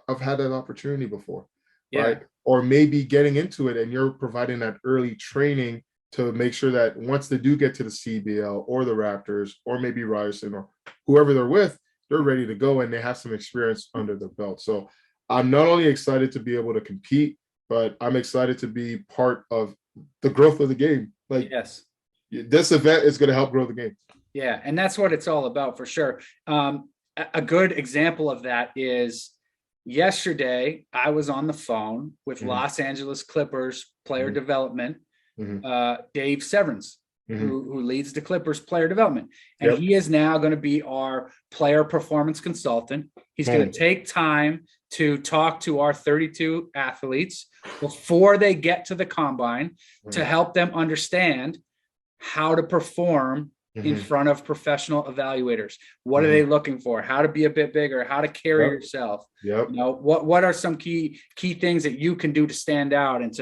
have had that opportunity before, Yeah. right? Or maybe getting into it, and you're providing that early training to make sure that once they do get to the CBL or the Raptors or maybe Ryerson or whoever they're with, they're ready to go and they have some experience under their belt. So I'm not only excited to be able to compete, but I'm excited to be part of the growth of the game. Like, Yes. this event is going to help grow the game. Yeah, and that's what it's all about for sure. A good example of that is yesterday I was on the phone with Los Angeles Clippers player development, Dave Severance, who leads the Clippers player development. And he is now going to be our player performance consultant. He's going to take time to talk to our 32 athletes before they get to the combine to help them understand how to perform in front of professional evaluators. What are they looking for? How to be a bit bigger, how to carry yourself. You know, what are some key things that you can do to stand out and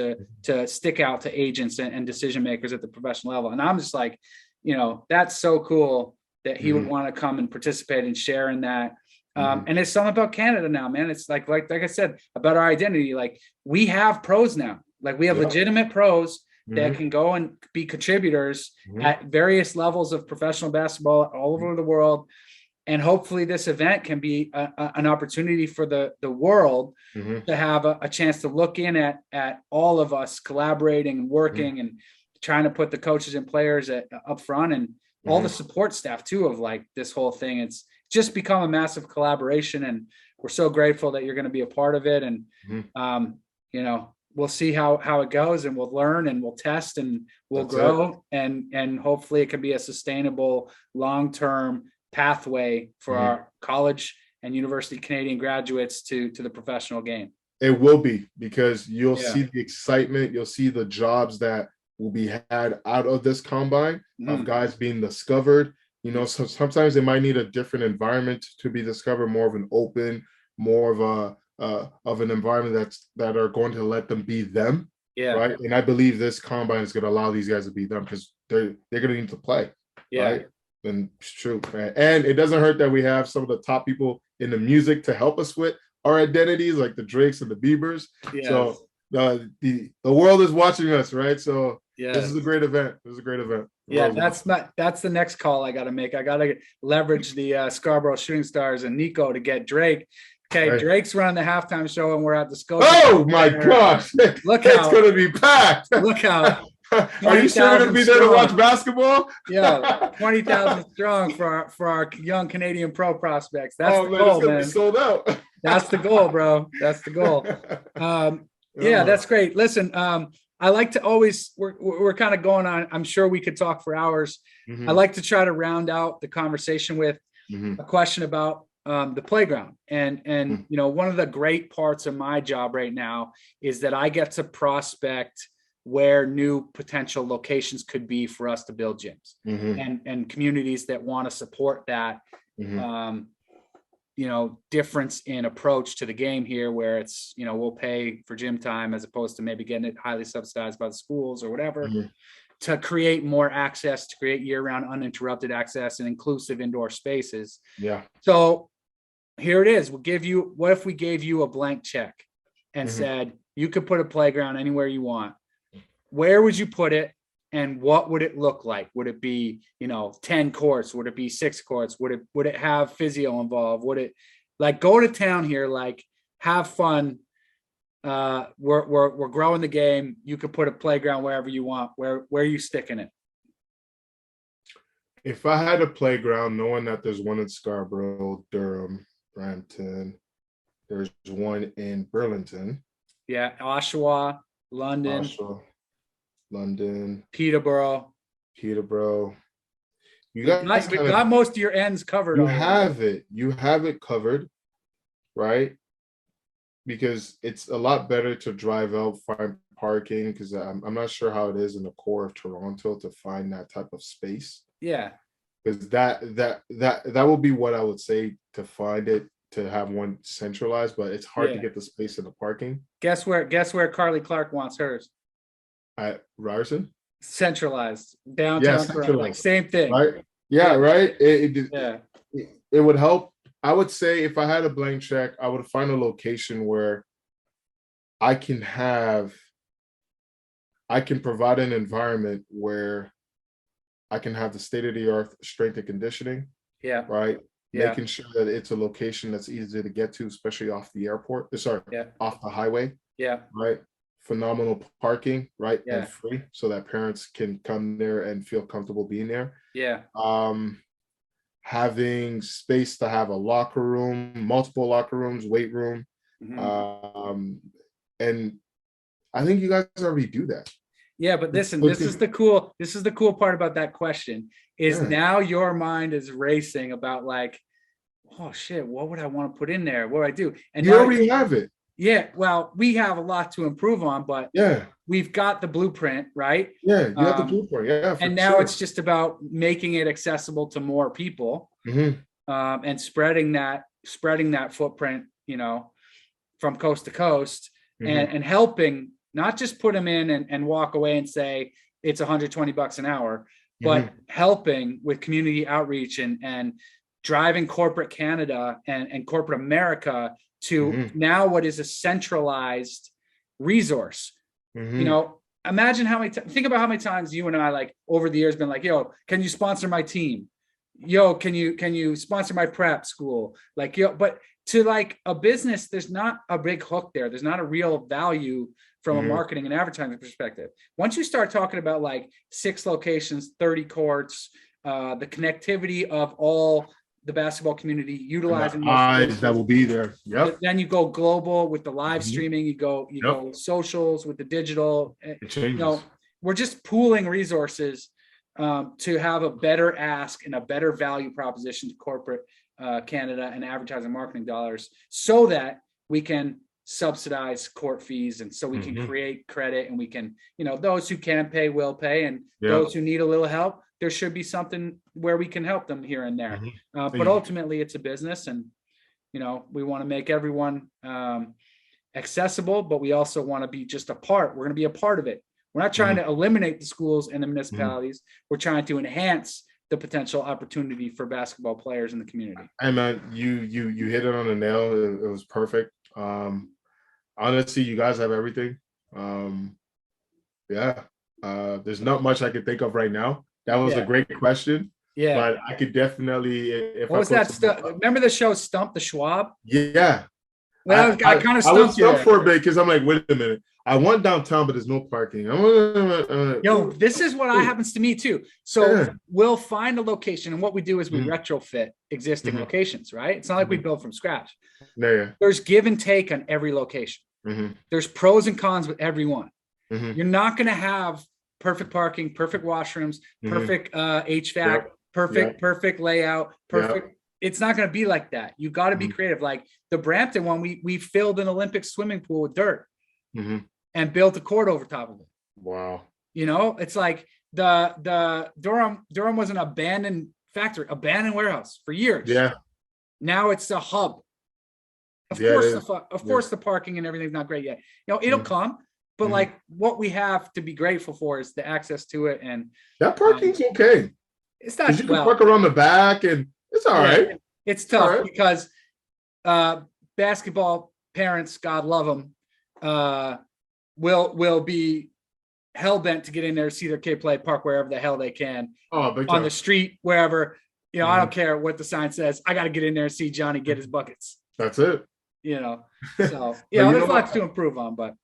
to stick out to agents and decision makers at the professional level. And I'm just like, you know, that's so cool that he would want to come and participate and share in that. And it's something about Canada now, man. It's like I said, about our identity. Like, we have pros now. Like, we have legitimate pros that can go and be contributors at various levels of professional basketball all over the world. And hopefully this event can be an opportunity for the world to have a chance to look in at all of us collaborating and working and trying to put the coaches and players up front, and all the support staff too, of like this whole thing. It's just become a massive collaboration, and we're so grateful that you're going to be a part of it. And, you know, we'll see how it goes, and we'll learn and we'll test and we'll grow. And hopefully it can be a sustainable long-term pathway for our college and university Canadian graduates to the professional game. It will be, because you'll see the excitement. You'll see the jobs that will be had out of this combine of guys being discovered. You know, so sometimes they might need a different environment to be discovered, more of an open, more of an environment that are going to let them be them. Right. And I believe this combine is going to allow these guys to be them, because they're going to need to play. Right. And it's true. Man. And it doesn't hurt that we have some of the top people in the music to help us with our identities, like the Drakes and the Biebers. So the world is watching us, right? So this is a great event. This is a great event. That's the next call I got to make. I got to leverage the Scarborough Shooting Stars and Nico to get Drake. Okay, Drake's running the halftime show, and we're at the Scotia. Oh my gosh! Look, it's going to be packed. Look out! Are you sure you're going to be there to watch basketball? 20,000 strong for our young Canadian pro prospects. That's the goal, it's gonna be sold out. That's the goal, bro. That's the goal. That's great. Listen, I like to always, we're kind of going on. I'm sure we could talk for hours. I like to try to round out the conversation with a question about the playground. And you know, one of the great parts of my job right now is that I get to prospect where new potential locations could be for us to build gyms and communities that want to support that, you know, difference in approach to the game here, where it's, you know, we'll pay for gym time as opposed to maybe getting it highly subsidized by the schools or whatever, to create more access, to create year-round uninterrupted access and inclusive indoor spaces. So here it is. What if we gave you a blank check and said, you could put a playground anywhere you want? Where would you put it? and what would it look like? Would it be, 10 courts? Would it be 6 courts? Would it have physio involved? Would it, like, go to town here, like, have fun? We're growing the game. You could put a playground wherever you want. Where are you sticking it? If I had a playground, knowing that there's one in Scarborough, Durham, Brampton, there's one in Burlington. Yeah, Oshawa, London, Peterborough. You got most of your ends covered. You have it covered, right? Because it's a lot better to drive out, find parking, because I'm not sure how it is in the core of Toronto to find that type of space. Yeah. Because that will be what I would say, to find it, to have one centralized, but it's hard to get the space in the parking. Guess where Carly Clark wants hers? At Ryerson? Centralized. Downtown. Yeah, centralized. Like, same thing. Right? Yeah, right? It would help. I would say if I had a blank check, I would find a location where I can provide an environment where I can have the state-of-the-art strength and conditioning. Yeah. Right. Yeah. Making sure that it's a location that's easy to get to, especially off the airport. Off the highway. Yeah. Right. Phenomenal parking, right? Yeah. And free, so that parents can come there and feel comfortable being there. Yeah. Having space to have a locker room, multiple locker rooms, weight room. Mm-hmm. And I think you guys already do that. Yeah, but listen, this is the cool part about that question is now your mind is racing about, like, oh shit, what would I want to put in there? What do I do? And you already have it. Yeah, well, we have a lot to improve on, but we've got the blueprint, right? Yeah, you have the blueprint. Yeah, and now it's just about making it accessible to more people, and spreading that footprint, from coast to coast, and helping. Not just put them in and walk away and say it's $120 an hour, but helping with community outreach and driving corporate Canada and corporate America to now what is a centralized resource. Imagine think about how many times you and I, like, over the years been like, yo, can you sponsor my team? Yo, can you sponsor my prep school? Like, yo, but to, like, a business, there's not a big hook there. There's not a real value from a marketing and advertising perspective. Once you start talking about, like, 6 locations, 30 courts, the connectivity of all the basketball community utilizing eyes that will be there. Yep. Then you go global with the live streaming. You go socials with the digital. It changes. We're just pooling resources to have a better ask and a better value proposition to corporate Canada and advertising marketing dollars, so that we can subsidize court fees, and so we can create credit, and we can, those who can pay will pay, and those who need a little help, there should be something where we can help them here and there. But ultimately it's a business, and we want to make everyone accessible, but we also want to be just a part. We're going to be a part of it. We're not trying to eliminate the schools and the municipalities. We're trying to enhance the potential opportunity for basketball players in the community. And man, you hit it on the nail. It was perfect. Honestly, you guys have everything. There's not much I could think of right now. That was a great question. Yeah, but I could definitely. What was that? Remember the show Stump the Schwab? Yeah. Well, I kind of stumped I was stumped for a bit because I'm like, wait a minute. I want downtown, but there's no parking. Yo, this is what happens to me too. So we'll find a location, and what we do is we retrofit existing locations, right? It's not like we build from scratch. There's give and take on every location. There's pros and cons with every one. You're not going to have perfect parking, perfect washrooms, perfect HVAC, perfect layout, perfect. It's not going to be like that. You got to be creative. Like the Brampton one, we filled an Olympic swimming pool with dirt. And built a court over top of it. Wow. It's like the Durham was an abandoned factory, abandoned warehouse for years. Yeah. Now it's a hub. Of course, the parking and everything's not great yet. It'll come, but like what we have to be grateful for is the access to it, and that parking's okay. It's not. You can park around the back, and it's all right. It's tough because basketball parents, God love them, will be hell bent to get in there to see their kid play, park wherever the hell they can, Oh, big on time. the street, wherever. I don't care what the sign says. I got to get in there and see Johnny get his buckets. That's it. So there's lots to improve on, but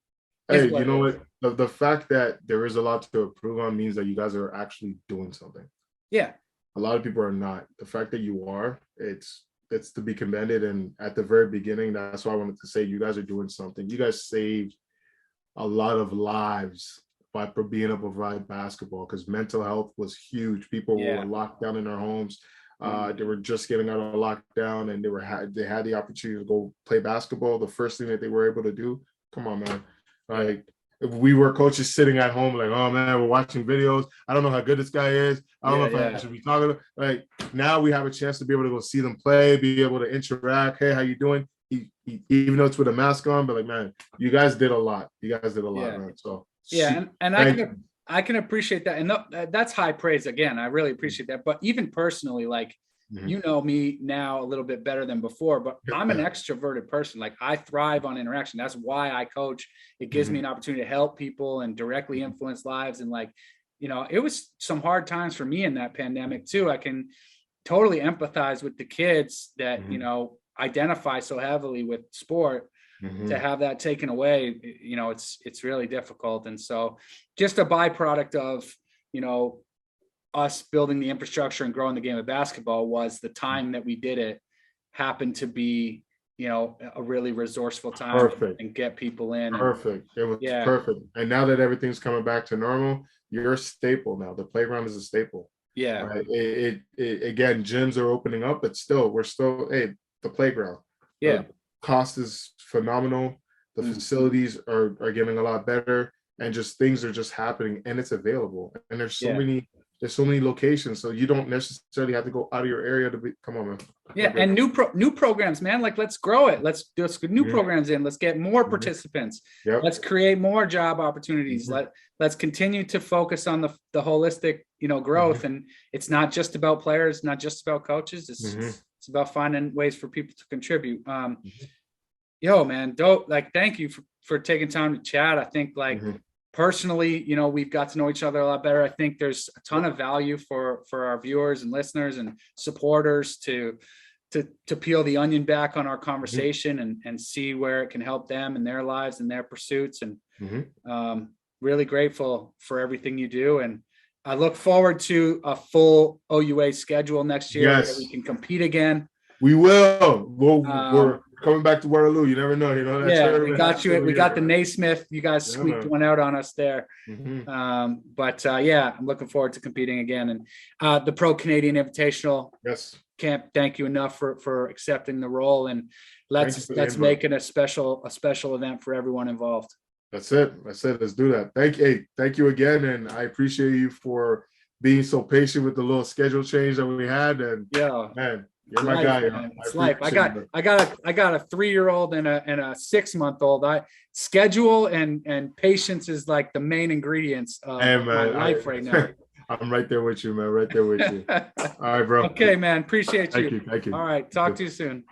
hey, you know what? The fact that there is a lot to improve on means that you guys are actually doing something. Yeah. A lot of people are not. The fact that you are, it's to be commended. And at the very beginning, that's why I wanted to say you guys are doing something. You guys saved a lot of lives by being able to provide basketball, because mental health was huge. People were locked down in their homes. They were just getting out of lockdown, and they had the opportunity to go play basketball. The first thing that they were able to do, come on, man. Like, if we were coaches sitting at home, like, oh man, we're watching videos. I don't know how good this guy is. I don't know if I should be talking to. Like, now we have a chance to be able to go see them play, be able to interact. Hey, how you doing? Even though it's with a mask on, but like, man, you guys did a lot. Man. So and I can appreciate that, and that's high praise. Again, I really appreciate that. But even personally, like, you know me now a little bit better than before, but I'm an extroverted person. Like, I thrive on interaction. That's why I coach. It gives me an opportunity to help people and directly influence lives. And like, it was some hard times for me in that pandemic too. I can totally empathize with the kids that, identify so heavily with sport. To have that taken away, it's really difficult. And so just a byproduct of, us building the infrastructure and growing the game of basketball was the time that we did it happened to be, a really resourceful time and get people in. Perfect. It was perfect. And now that everything's coming back to normal, you're a staple now. The playground is a staple. Yeah. Right? It again, gyms are opening up, but we're still the playground. Yeah. Cost is phenomenal. The facilities are getting a lot better, and just things are just happening, and it's available. And there's so many locations, so you don't necessarily have to go out of your area to be. Come on, man. Yeah, and new programs, man. Like, let's grow it. Let's get new programs in. Let's get more participants. Yep. Let's create more job opportunities. Let's continue to focus on the holistic, growth. And it's not just about players, not just about coaches. It's about finding ways for people to contribute. Man, dope. Like, thank you for taking time to chat. I think, like, personally, we've got to know each other a lot better. I think there's a ton of value for our viewers and listeners and supporters to peel the onion back on our conversation and see where it can help them in their lives and their pursuits. And really grateful for everything you do. And I look forward to a full OUA schedule next year. Yes. Where we can compete again. We will. We're coming back to Waterloo. You never know. We got you. We got the Naismith. You guys squeaked one out on us there. I'm looking forward to competing again. And the Pro Canadian Invitational. Yes. Can't thank you enough for accepting the role. And let's make it a special event for everyone involved. That's it. Let's do that. Thank you again, and I appreciate you for being so patient with the little schedule change that we had. And man, you're my guy. Man. It's life. I got a 3-year-old and a 6-month-old. Schedule and patience is like the main ingredients of my life right now. I'm right there with you, man. Right there with you. All right, bro. Okay, man. Appreciate you. Thank you. All right. Talk to you soon.